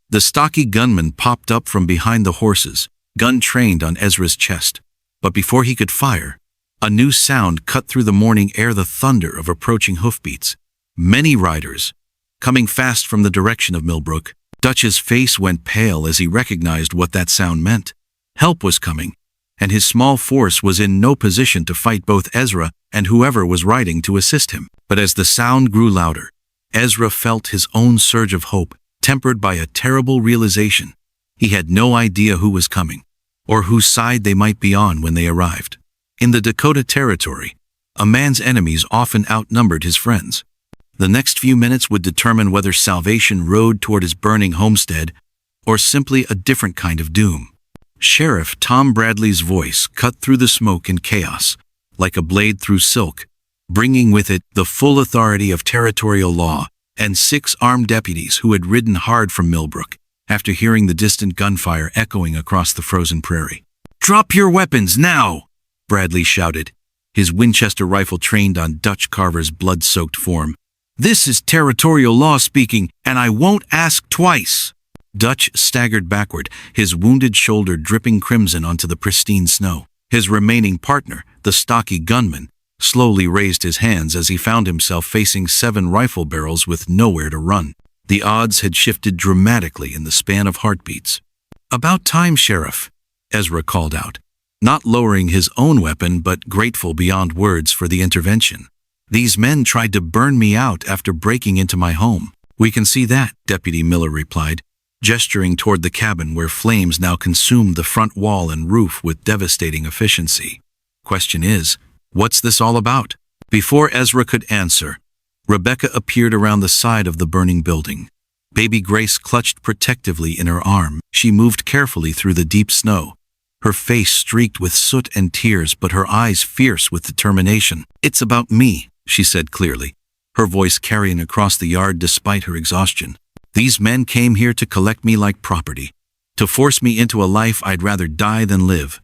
The stocky gunman popped up from behind the horses, gun trained on Ezra's chest. But before he could fire, a new sound cut through the morning air, the thunder of approaching hoofbeats. Many riders, coming fast from the direction of Millbrook. Dutch's face went pale as he recognized what that sound meant. Help was coming, and his small force was in no position to fight both Ezra and whoever was riding to assist him. But as the sound grew louder, Ezra felt his own surge of hope, tempered by a terrible realization. He had no idea who was coming, or whose side they might be on when they arrived. In the Dakota Territory, a man's enemies often outnumbered his friends. The next few minutes would determine whether salvation rode toward his burning homestead, or simply a different kind of doom. Sheriff Tom Bradley's voice cut through the smoke and chaos, like a blade through silk, bringing with it the full authority of territorial law and 6 armed deputies who had ridden hard from Millbrook after hearing the distant gunfire echoing across the frozen prairie. "Drop your weapons now!" Bradley shouted, his Winchester rifle trained on Dutch Carver's blood-soaked form. "This is territorial law speaking, and I won't ask twice." Dutch staggered backward, his wounded shoulder dripping crimson onto the pristine snow. His remaining partner, the stocky gunman, slowly raised his hands as he found himself facing 7 rifle barrels with nowhere to run. The odds had shifted dramatically in the span of heartbeats. "About time, Sheriff," Ezra called out, not lowering his own weapon but grateful beyond words for the intervention. "These men tried to burn me out after breaking into my home." "We can see that," Deputy Miller replied, gesturing toward the cabin where flames now consumed the front wall and roof with devastating efficiency. "Question is, what's this all about?" Before Ezra could answer, Rebecca appeared around the side of the burning building. Baby Grace clutched protectively in her arm. She moved carefully through the deep snow, her face streaked with soot and tears but her eyes fierce with determination. "It's about me," she said clearly, her voice carrying across the yard despite her exhaustion. "These men came here to collect me like property, to force me into a life I'd rather die than live."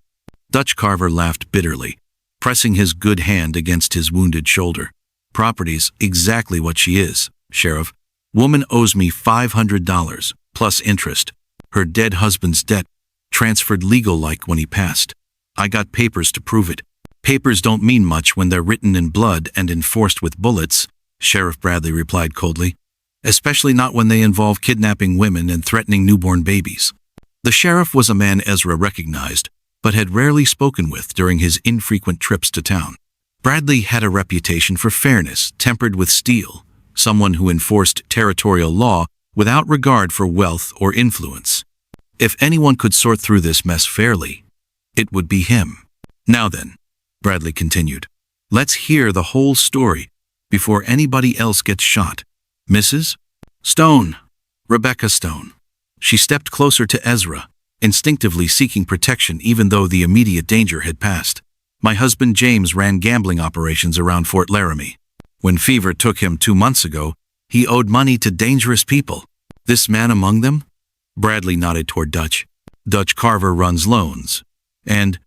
Dutch Carver laughed bitterly, pressing his good hand against his wounded shoulder. "Property's exactly what she is, Sheriff. Woman owes me $500, plus interest. Her dead husband's debt, transferred legal-like when he passed. I got papers to prove it." "Papers don't mean much when they're written in blood and enforced with bullets," Sheriff Bradley replied coldly. "Especially not when they involve kidnapping women and threatening newborn babies." The sheriff was a man Ezra recognized, but had rarely spoken with during his infrequent trips to town. Bradley had a reputation for fairness tempered with steel, someone who enforced territorial law without regard for wealth or influence. If anyone could sort through this mess fairly, it would be him. "Now then," Bradley continued, "let's hear the whole story before anybody else gets shot. Mrs. Stone, Rebecca Stone." She stepped closer to Ezra, instinctively seeking protection even though the immediate danger had passed. "My husband James ran gambling operations around Fort Laramie. When fever took him 2 months ago, he owed money to dangerous people. This man among them?" Bradley nodded toward Dutch. "Dutch Carver runs loans and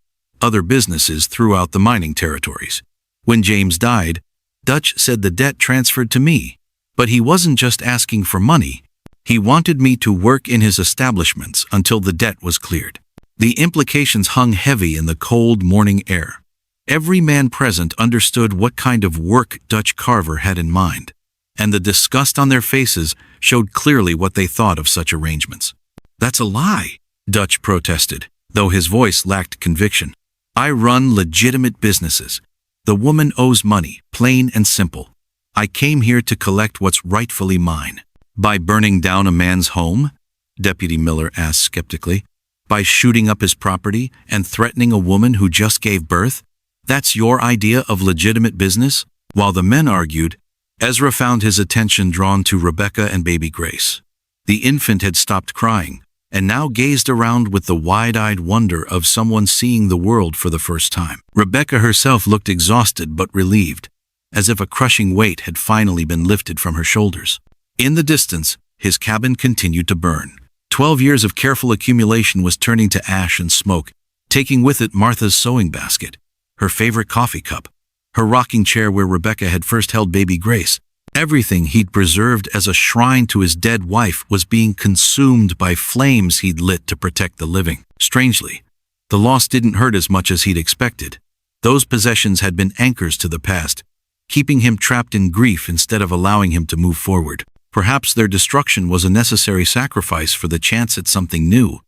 other businesses throughout the mining territories. When James died, Dutch said the debt transferred to me. But he wasn't just asking for money. He wanted me to work in his establishments until the debt was cleared." The implications hung heavy in the cold morning air. Every man present understood what kind of work Dutch Carver had in mind. and the disgust on their faces showed clearly what they thought of such arrangements. "That's a lie," Dutch protested, though his voice lacked conviction. "I run legitimate businesses. The woman owes money, plain and simple. I came here to collect what's rightfully mine." "By burning down a man's home?" Deputy Miller asked skeptically. "By shooting up his property and threatening a woman who just gave birth? That's your idea of legitimate business?" While the men argued, Ezra found his attention drawn to Rebecca and baby Grace. The infant had stopped crying, and now gazed around with the wide-eyed wonder of someone seeing the world for the first time. Rebecca herself looked exhausted but relieved, as if a crushing weight had finally been lifted from her shoulders. In the distance, his cabin continued to burn. 12 years of careful accumulation was turning to ash and smoke, taking with it Martha's sewing basket, her favorite coffee cup, her rocking chair where Rebecca had first held baby Grace. Everything he'd preserved as a shrine to his dead wife was being consumed by flames he'd lit to protect the living. Strangely, the loss didn't hurt as much as he'd expected. Those possessions had been anchors to the past, keeping him trapped in grief instead of allowing him to move forward. Perhaps their destruction was a necessary sacrifice for the chance at something new.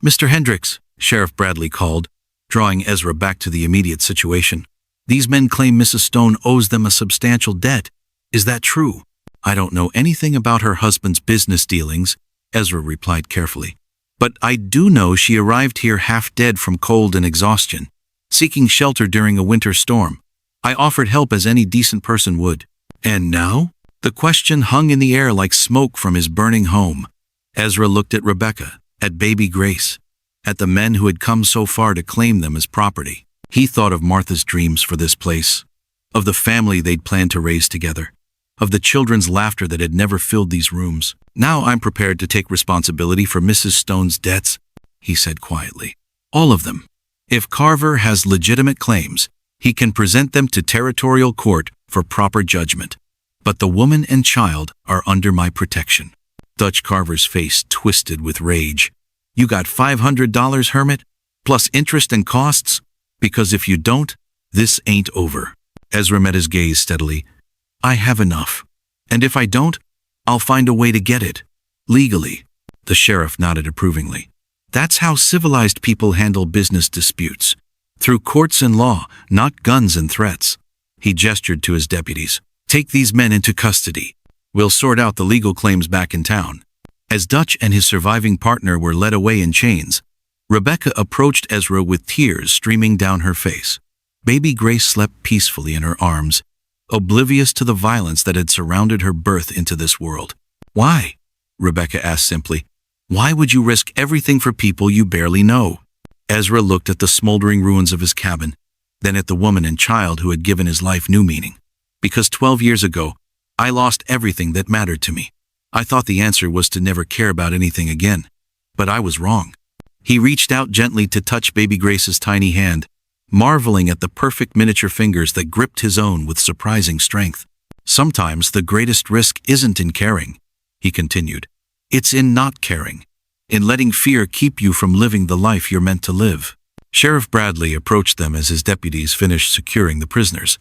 "Mr. Hendricks," Sheriff Bradley called, drawing Ezra back to the immediate situation. "These men claim Mrs. Stone owes them a substantial debt. Is that true?" "I don't know anything about her husband's business dealings," Ezra replied carefully. "But I do know she arrived here half dead from cold and exhaustion, seeking shelter during a winter storm. I offered help as any decent person would." "And now?" The question hung in the air like smoke from his burning home. Ezra looked at Rebecca, at baby Grace, at the men who had come so far to claim them as property. He thought of Martha's dreams for this place, of the family they'd planned to raise together, of the children's laughter that had never filled these rooms. "Now I'm prepared to take responsibility for Mrs. Stone's debts," he said quietly. "All of them. If Carver has legitimate claims, he can present them to territorial court for proper judgment. But the woman and child are under my protection." Dutch Carver's face twisted with rage. "You got $500, Hermit, plus interest and costs? Because if you don't, this ain't over." Ezra met his gaze steadily. "I have enough. And if I don't, I'll find a way to get it. Legally." The sheriff nodded approvingly. "That's how civilized people handle business disputes. Through courts and law, not guns and threats." He gestured to his deputies. "Take these men into custody. We'll sort out the legal claims back in town." As Dutch and his surviving partner were led away in chains, Rebecca approached Ezra with tears streaming down her face. Baby Grace slept peacefully in her arms, oblivious to the violence that had surrounded her birth into this world. "Why?" Rebecca asked simply. "Why would you risk everything for people you barely know?" Ezra looked at the smoldering ruins of his cabin, then at the woman and child who had given his life new meaning. "Because 12 years ago, I lost everything that mattered to me. I thought the answer was to never care about anything again. But I was wrong." He reached out gently to touch baby Grace's tiny hand, marveling at the perfect miniature fingers that gripped his own with surprising strength. "Sometimes the greatest risk isn't in caring," he continued. "It's in not caring, in letting fear keep you from living the life you're meant to live." Sheriff Bradley approached them as his deputies finished securing the prisoners.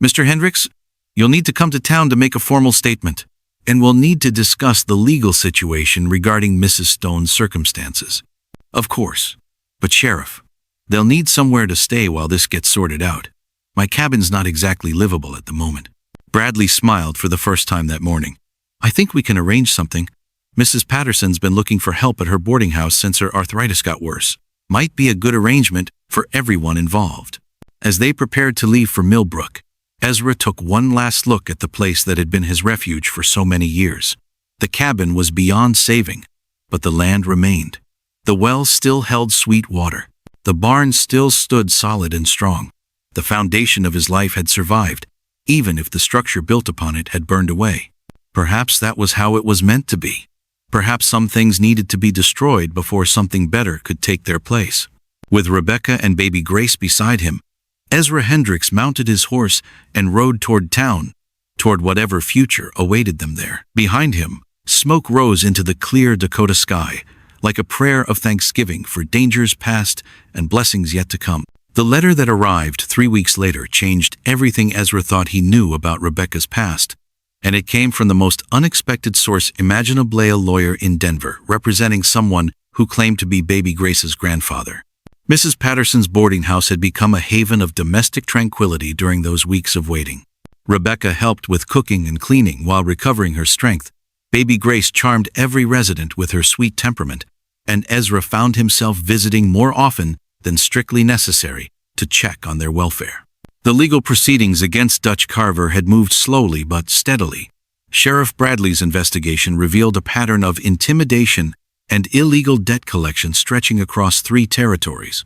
"Mr. Hendricks, you'll need to come to town to make a formal statement, and we'll need to discuss the legal situation regarding Mrs. Stone's circumstances." "Of course. But Sheriff, they'll need somewhere to stay while this gets sorted out. My cabin's not exactly livable at the moment." Bradley smiled for the first time that morning. "I think we can arrange something. Mrs. Patterson's been looking for help at her boarding house since her arthritis got worse. Might be a good arrangement for everyone involved." As they prepared to leave for Millbrook, Ezra took one last look at the place that had been his refuge for so many years. The cabin was beyond saving, but the land remained. The well still held sweet water. The barn still stood solid and strong. The foundation of his life had survived, even if the structure built upon it had burned away. Perhaps that was how it was meant to be. Perhaps some things needed to be destroyed before something better could take their place. With Rebecca and baby Grace beside him, Ezra Hendricks mounted his horse and rode toward town, toward whatever future awaited them there. Behind him, smoke rose into the clear Dakota sky, like a prayer of thanksgiving for dangers past and blessings yet to come. The letter that arrived 3 weeks later changed everything Ezra thought he knew about Rebecca's past and it came from the most unexpected source imaginable, a lawyer in Denver, representing someone who claimed to be baby Grace's grandfather. Mrs. Patterson's boarding house had become a haven of domestic tranquility during those weeks of waiting. Rebecca helped with cooking and cleaning while recovering her strength. Baby Grace charmed every resident with her sweet temperament, and Ezra found himself visiting more often than strictly necessary to check on their welfare. The legal proceedings against Dutch Carver had moved slowly but steadily. Sheriff Bradley's investigation revealed a pattern of intimidation and illegal debt collection stretching across 3 territories.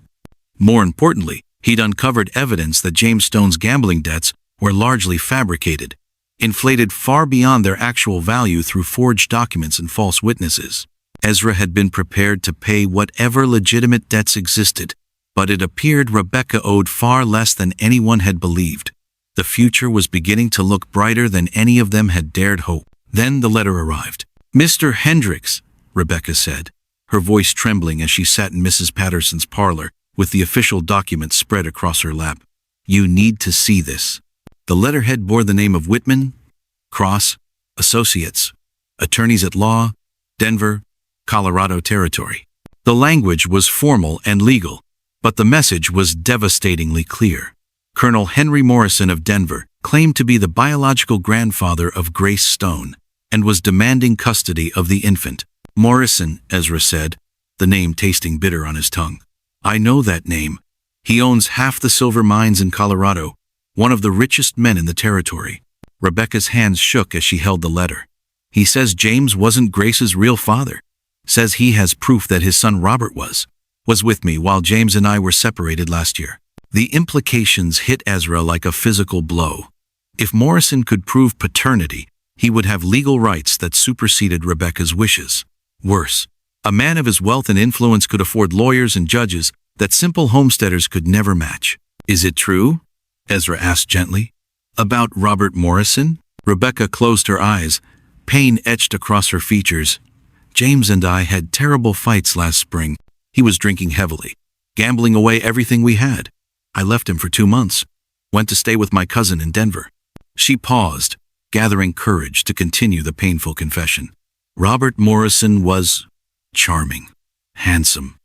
More importantly, he'd uncovered evidence that James Stone's gambling debts were largely fabricated, inflated far beyond their actual value through forged documents and false witnesses. Ezra had been prepared to pay whatever legitimate debts existed, but it appeared Rebecca owed far less than anyone had believed. The future was beginning to look brighter than any of them had dared hope. Then the letter arrived. "Mr. Hendricks," Rebecca said, her voice trembling as she sat in Mrs. Patterson's parlor with the official document spread across her lap. "You need to see this." The letterhead bore the name of Whitman, Cross, Associates, Attorneys at Law, Denver, Colorado Territory. The language was formal and legal, but the message was devastatingly clear. Colonel Henry Morrison of Denver claimed to be the biological grandfather of Grace Stone and was demanding custody of the infant. "Morrison," Ezra said, the name tasting bitter on his tongue. "I know that name. He owns half the silver mines in Colorado, one of the richest men in the territory." Rebecca's hands shook as she held the letter. "He says James wasn't Grace's real father. Says he has proof that his son Robert was with me while James and I were separated last year." The implications hit Ezra like a physical blow. If Morrison could prove paternity, he would have legal rights that superseded Rebecca's wishes. Worse, a man of his wealth and influence could afford lawyers and judges that simple homesteaders could never match. "Is it true?" Ezra asked gently. "About Robert Morrison?" Rebecca closed her eyes, pain etched across her features. "James and I had terrible fights last spring. He was drinking heavily, gambling away everything we had. I left him for 2 months, went to stay with my cousin in Denver." She paused, gathering courage to continue the painful confession. "Robert Morrison was charming, handsome.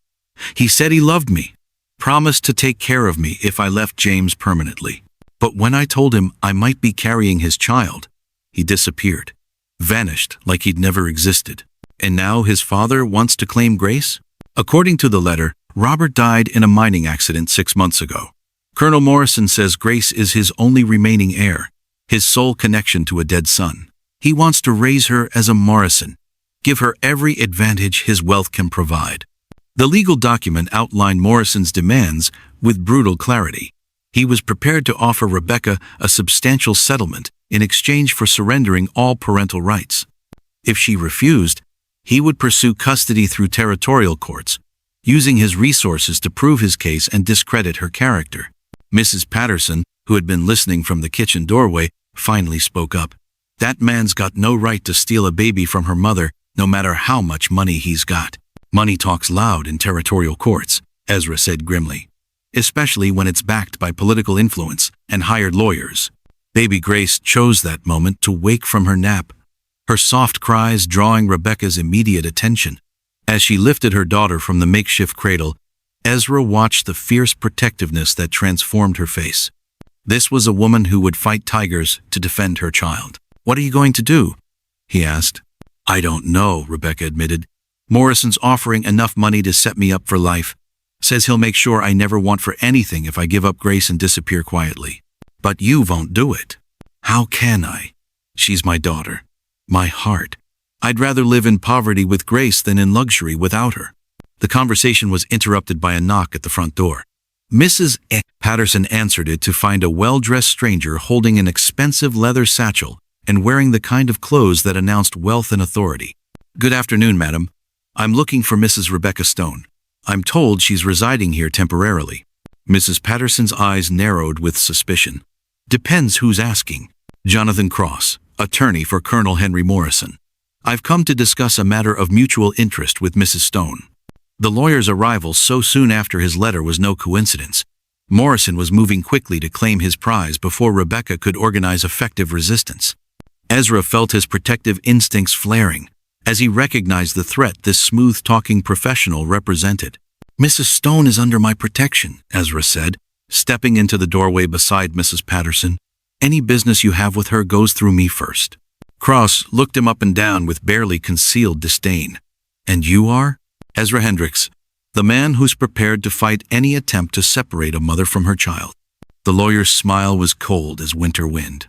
He said he loved me, promised to take care of me if I left James permanently. But when I told him I might be carrying his child, he disappeared, vanished like he'd never existed. And now his father wants to claim Grace?" According to the letter, Robert died in a mining accident 6 months ago. Colonel Morrison says Grace is his only remaining heir, his sole connection to a dead son. He wants to raise her as a Morrison, give her every advantage his wealth can provide. The legal document outlined Morrison's demands with brutal clarity. He was prepared to offer Rebecca a substantial settlement in exchange for surrendering all parental rights. If she refused, he would pursue custody through territorial courts, using his resources to prove his case and discredit her character. Mrs. Patterson, who had been listening from the kitchen doorway, finally spoke up. "That man's got no right to steal a baby from her mother, no matter how much money he's got." "Money talks loud in territorial courts," Ezra said grimly, "especially when it's backed by political influence and hired lawyers." Baby Grace chose that moment to wake from her nap, her soft cries drawing Rebecca's immediate attention. As she lifted her daughter from the makeshift cradle, Ezra watched the fierce protectiveness that transformed her face. This was a woman who would fight tigers to defend her child. "What are you going to do?" he asked. "I don't know," Rebecca admitted. "Morrison's offering enough money to set me up for life. Says he'll make sure I never want for anything if I give up Grace and disappear quietly. But you won't do it." "How can I? She's my daughter, my heart. I'd rather live in poverty with Grace than in luxury without her." The conversation was interrupted by a knock at the front door. Mrs. Patterson answered it to find a well-dressed stranger holding an expensive leather satchel and wearing the kind of clothes that announced wealth and authority. "Good afternoon, madam. I'm looking for Mrs. Rebecca Stone. I'm told she's residing here temporarily." Mrs. Patterson's eyes narrowed with suspicion. "Depends who's asking." "Jonathan Cross, attorney for Colonel Henry Morrison. I've come to discuss a matter of mutual interest with Mrs. Stone." The lawyer's arrival so soon after his letter was no coincidence. Morrison was moving quickly to claim his prize before Rebecca could organize effective resistance. Ezra felt his protective instincts flaring as he recognized the threat this smooth-talking professional represented. "Mrs. Stone is under my protection," Ezra said, stepping into the doorway beside Mrs. Patterson. "Any business you have with her goes through me first." Cross looked him up and down with barely concealed disdain. "And you are?" "Ezra Hendricks, the man who's prepared to fight any attempt to separate a mother from her child." The lawyer's smile was cold as winter wind.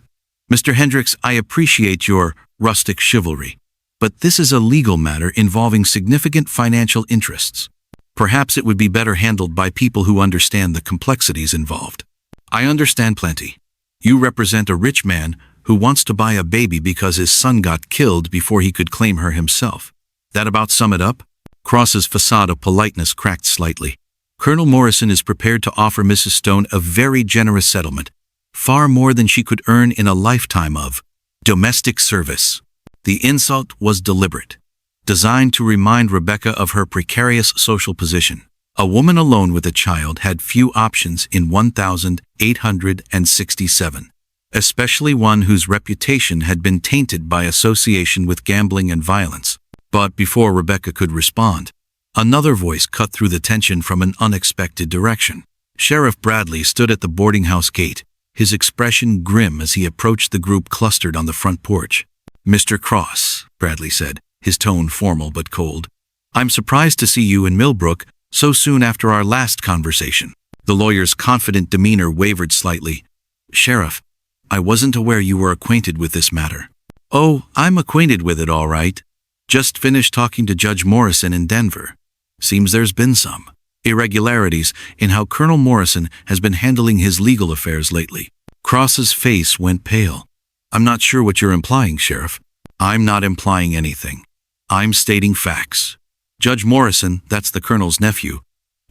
"Mr. Hendricks, I appreciate your rustic chivalry, but this is a legal matter involving significant financial interests. Perhaps it would be better handled by people who understand the complexities involved." "I understand plenty. You represent a rich man who wants to buy a baby because his son got killed before he could claim her himself. That about sum it up?" Cross's facade of politeness cracked slightly. "Colonel Morrison is prepared to offer Mrs. Stone a very generous settlement, far more than she could earn in a lifetime of domestic service." The insult was deliberate, designed to remind Rebecca of her precarious social position. A woman alone with a child had few options in 1867, especially one whose reputation had been tainted by association with gambling and violence. But before Rebecca could respond, another voice cut through the tension from an unexpected direction. Sheriff Bradley stood at the boarding house gate, his expression grim as he approached the group clustered on the front porch. "Mr. Cross," Bradley said, his tone formal but cold, "I'm surprised to see you in Millbrook so soon after our last conversation." The lawyer's confident demeanor wavered slightly. "Sheriff, I wasn't aware you were acquainted with this matter." "Oh, I'm acquainted with it all right. Just finished talking to Judge Morrison in Denver. Seems there's been some irregularities in how Colonel Morrison has been handling his legal affairs lately." Cross's face went pale. "I'm not sure what you're implying, Sheriff." "I'm not implying anything. I'm stating facts. Judge Morrison, that's the Colonel's nephew,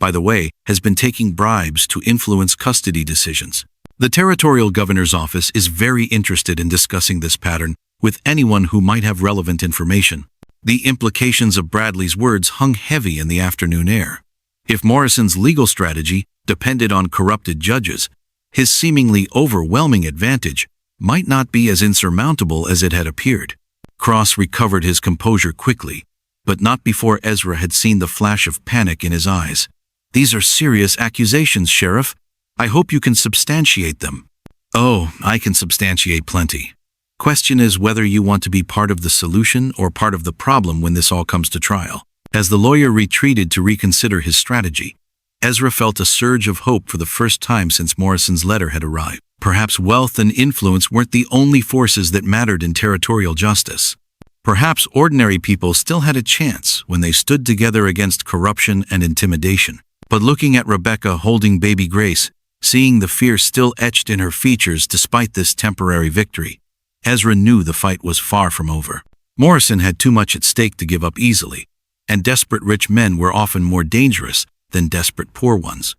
by the way, has been taking bribes to influence custody decisions. The Territorial Governor's Office is very interested in discussing this pattern with anyone who might have relevant information." The implications of Bradley's words hung heavy in the afternoon air. If Morrison's legal strategy depended on corrupted judges, his seemingly overwhelming advantage might not be as insurmountable as it had appeared. Cross recovered his composure quickly, but not before Ezra had seen the flash of panic in his eyes. "These are serious accusations, Sheriff. I hope you can substantiate them." "Oh, I can substantiate plenty. Question is whether you want to be part of the solution or part of the problem when this all comes to trial." As the lawyer retreated to reconsider his strategy, Ezra felt a surge of hope for the first time since Morrison's letter had arrived. Perhaps wealth and influence weren't the only forces that mattered in territorial justice. Perhaps ordinary people still had a chance when they stood together against corruption and intimidation. But looking at Rebecca holding baby Grace, seeing the fear still etched in her features despite this temporary victory, Ezra knew the fight was far from over. Morrison had too much at stake to give up easily, and desperate rich men were often more dangerous than desperate poor ones.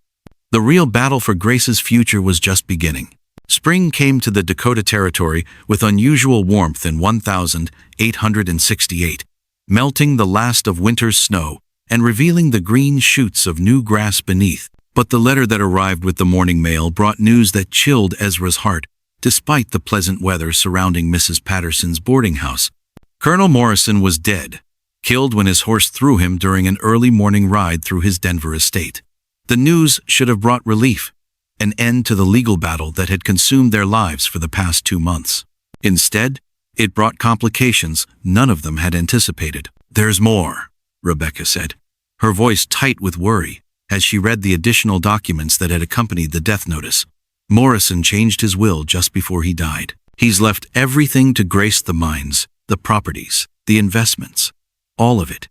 The real battle for Grace's future was just beginning. Spring came to the Dakota Territory with unusual warmth in 1868, melting the last of winter's snow and revealing the green shoots of new grass beneath. But the letter that arrived with the morning mail brought news that chilled Ezra's heart, despite the pleasant weather surrounding Mrs. Patterson's boarding house. Colonel Morrison was dead, killed when his horse threw him during an early morning ride through his Denver estate. The news should have brought relief, an end to the legal battle that had consumed their lives for the past 2 months. Instead, it brought complications none of them had anticipated. "There's more," Rebecca said, her voice tight with worry, as she read the additional documents that had accompanied the death notice. "Morrison changed his will just before he died. He's left everything to Grace, the mines, the properties, the investments, all of it."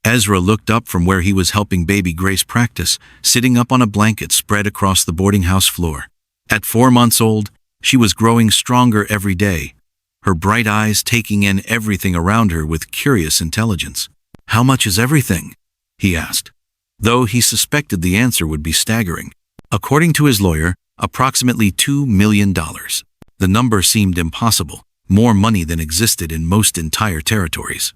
Ezra looked up from where he was helping baby Grace practice, sitting up on a blanket spread across the boarding house floor. At 4 months old, she was growing stronger every day, her bright eyes taking in everything around her with curious intelligence. "How much is everything?" he asked, though he suspected the answer would be staggering. According to his lawyer, approximately $2 million. The number seemed impossible, more money than existed in most entire territories.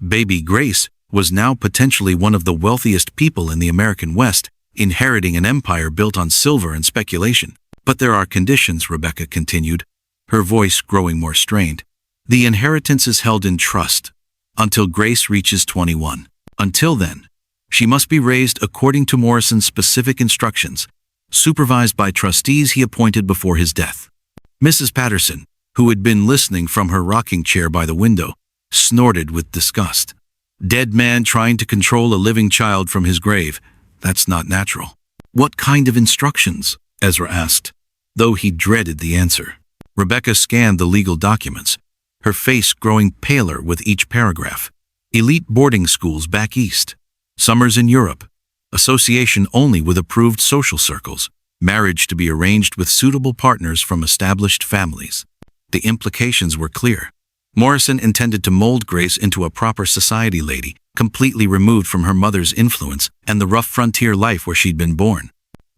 Baby Grace was now potentially one of the wealthiest people in the American West, inheriting an empire built on silver and speculation. "But there are conditions," Rebecca continued, her voice growing more strained. The inheritance is held in trust until Grace reaches 21. Until then, she must be raised according to Morrison's specific instructions, supervised by trustees he appointed before his death. Mrs. Patterson, who had been listening from her rocking chair by the window, snorted with disgust. Dead man trying to control a living child from his grave. That's not natural. What kind of instructions? Ezra asked, though he dreaded the answer. Rebecca scanned the legal documents, her face growing paler with each paragraph. Elite boarding schools back east. Summers in Europe. Association only with approved social circles. Marriage to be arranged with suitable partners from established families. The implications were clear. Morrison intended to mold Grace into a proper society lady, completely removed from her mother's influence and the rough frontier life where she'd been born.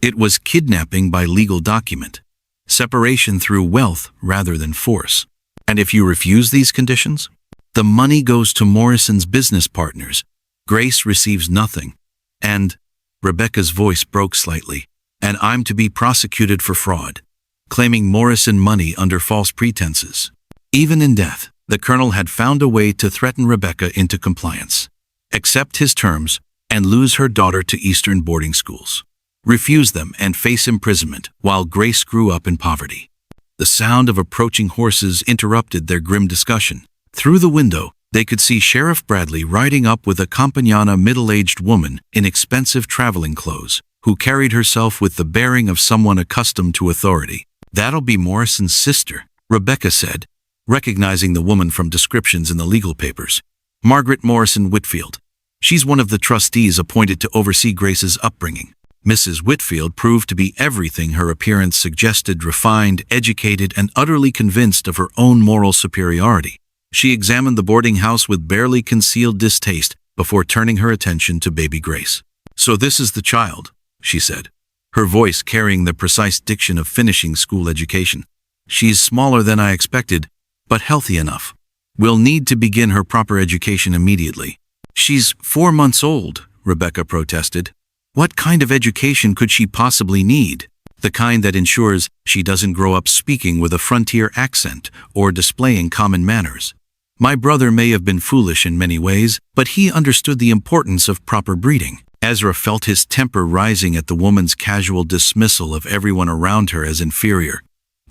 It was kidnapping by legal document. Separation through wealth rather than force. And if you refuse these conditions, the money goes to Morrison's business partners. Grace receives nothing. And, Rebecca's voice broke slightly, and I'm to be prosecuted for fraud, claiming Morrison money under false pretenses. Even in death, the colonel had found a way to threaten Rebecca into compliance. Accept his terms and lose her daughter to Eastern boarding schools. Refuse them and face imprisonment while Grace grew up in poverty. The sound of approaching horses interrupted their grim discussion. Through the window, they could see Sheriff Bradley riding up with a Campagnana middle-aged woman in expensive traveling clothes, who carried herself with the bearing of someone accustomed to authority. That'll be Morrison's sister, Rebecca said, recognizing the woman from descriptions in the legal papers. Margaret Morrison Whitfield. She's one of the trustees appointed to oversee Grace's upbringing. Mrs. Whitfield proved to be everything her appearance suggested: refined, educated, and utterly convinced of her own moral superiority. She examined the boarding house with barely concealed distaste before turning her attention to baby Grace. "So this is the child," she said, her voice carrying the precise diction of finishing school education. "She's smaller than I expected, but healthy enough. We'll need to begin her proper education immediately." "She's 4 months old," Rebecca protested. "What kind of education could she possibly need? The kind that ensures she doesn't grow up speaking with a frontier accent or displaying common manners. My brother may have been foolish in many ways, but he understood the importance of proper breeding." Ezra felt his temper rising at the woman's casual dismissal of everyone around her as inferior.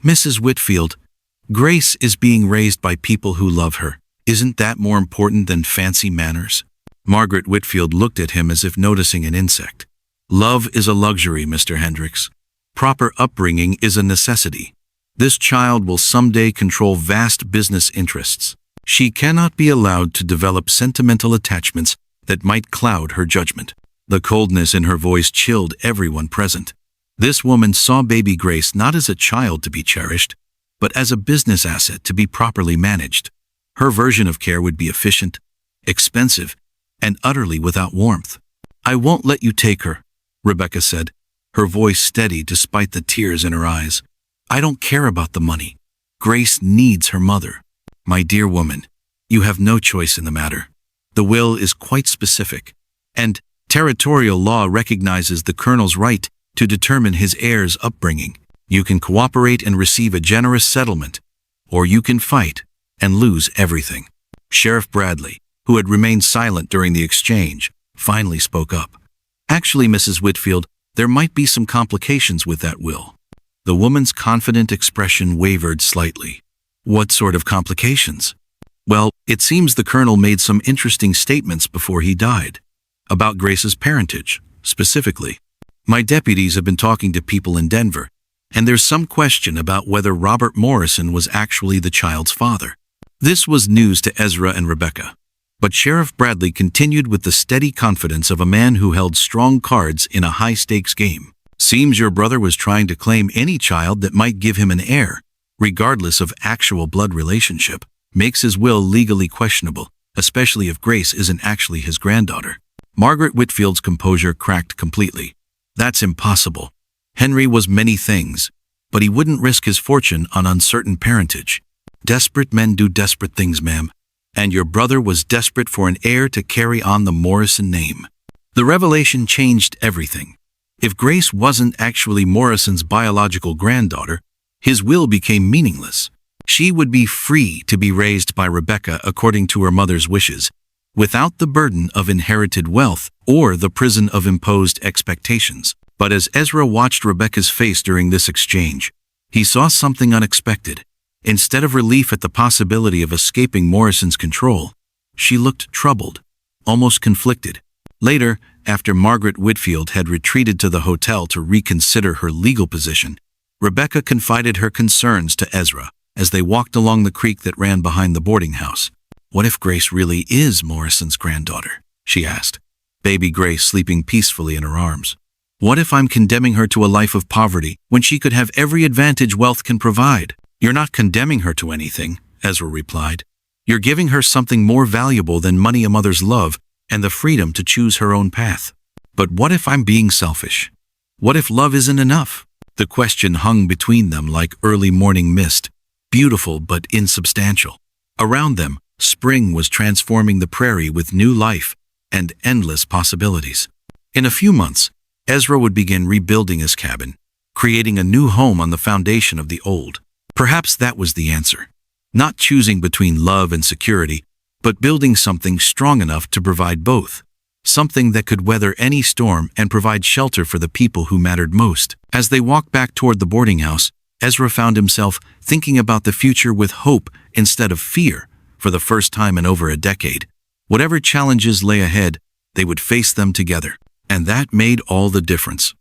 "Mrs. Whitfield, Grace is being raised by people who love her. Isn't that more important than fancy manners?" Margaret Whitfield looked at him as if noticing an insect. "Love is a luxury, Mr. Hendricks. Proper upbringing is a necessity. This child will someday control vast business interests. She cannot be allowed to develop sentimental attachments that might cloud her judgment." The coldness in her voice chilled everyone present. This woman saw baby Grace not as a child to be cherished, but as a business asset to be properly managed. Her version of care would be efficient, expensive, and utterly without warmth. "I won't let you take her," Rebecca said, her voice steady despite the tears in her eyes. "I don't care about the money. Grace needs her mother." "My dear woman, you have no choice in the matter. The will is quite specific, and territorial law recognizes the colonel's right to determine his heir's upbringing. You can cooperate and receive a generous settlement, or you can fight and lose everything." Sheriff Bradley, who had remained silent during the exchange, finally spoke up. "Actually, Mrs. Whitfield, there might be some complications with that will." The woman's confident expression wavered slightly. "What sort of complications?" "Well, it seems the colonel made some interesting statements before he died. About Grace's parentage, specifically. My deputies have been talking to people in Denver, and there's some question about whether Robert Morrison was actually the child's father." This was news to Ezra and Rebecca. But Sheriff Bradley continued with the steady confidence of a man who held strong cards in a high-stakes game. "Seems your brother was trying to claim any child that might give him an heir, regardless of actual blood relationship. Makes his will legally questionable, especially if Grace isn't actually his granddaughter." Margaret Whitfield's composure cracked completely. "That's impossible. Henry was many things, but he wouldn't risk his fortune on uncertain parentage. Desperate men do desperate things, ma'am. And your brother was desperate for an heir to carry on the Morrison name." The revelation changed everything. If Grace wasn't actually Morrison's biological granddaughter, his will became meaningless. She would be free to be raised by Rebecca according to her mother's wishes, without the burden of inherited wealth or the prison of imposed expectations. But as Ezra watched Rebecca's face during this exchange, he saw something unexpected. Instead of relief at the possibility of escaping Morrison's control, she looked troubled, almost conflicted. Later, after Margaret Whitfield had retreated to the hotel to reconsider her legal position, Rebecca confided her concerns to Ezra as they walked along the creek that ran behind the boarding house. "What if Grace really is Morrison's granddaughter?" she asked, baby Grace sleeping peacefully in her arms. "What if I'm condemning her to a life of poverty when she could have every advantage wealth can provide?" "You're not condemning her to anything," Ezra replied. "You're giving her something more valuable than money, a mother's love, and the freedom to choose her own path." "But what if I'm being selfish? What if love isn't enough?" The question hung between them like early morning mist, beautiful but insubstantial. Around them, spring was transforming the prairie with new life and endless possibilities. In a few months, Ezra would begin rebuilding his cabin, creating a new home on the foundation of the old. Perhaps that was the answer. Not choosing between love and security, but building something strong enough to provide both. Something that could weather any storm and provide shelter for the people who mattered most. As they walked back toward the boarding house, Ezra found himself thinking about the future with hope instead of fear for the first time in over a decade. Whatever challenges lay ahead, they would face them together. And that made all the difference.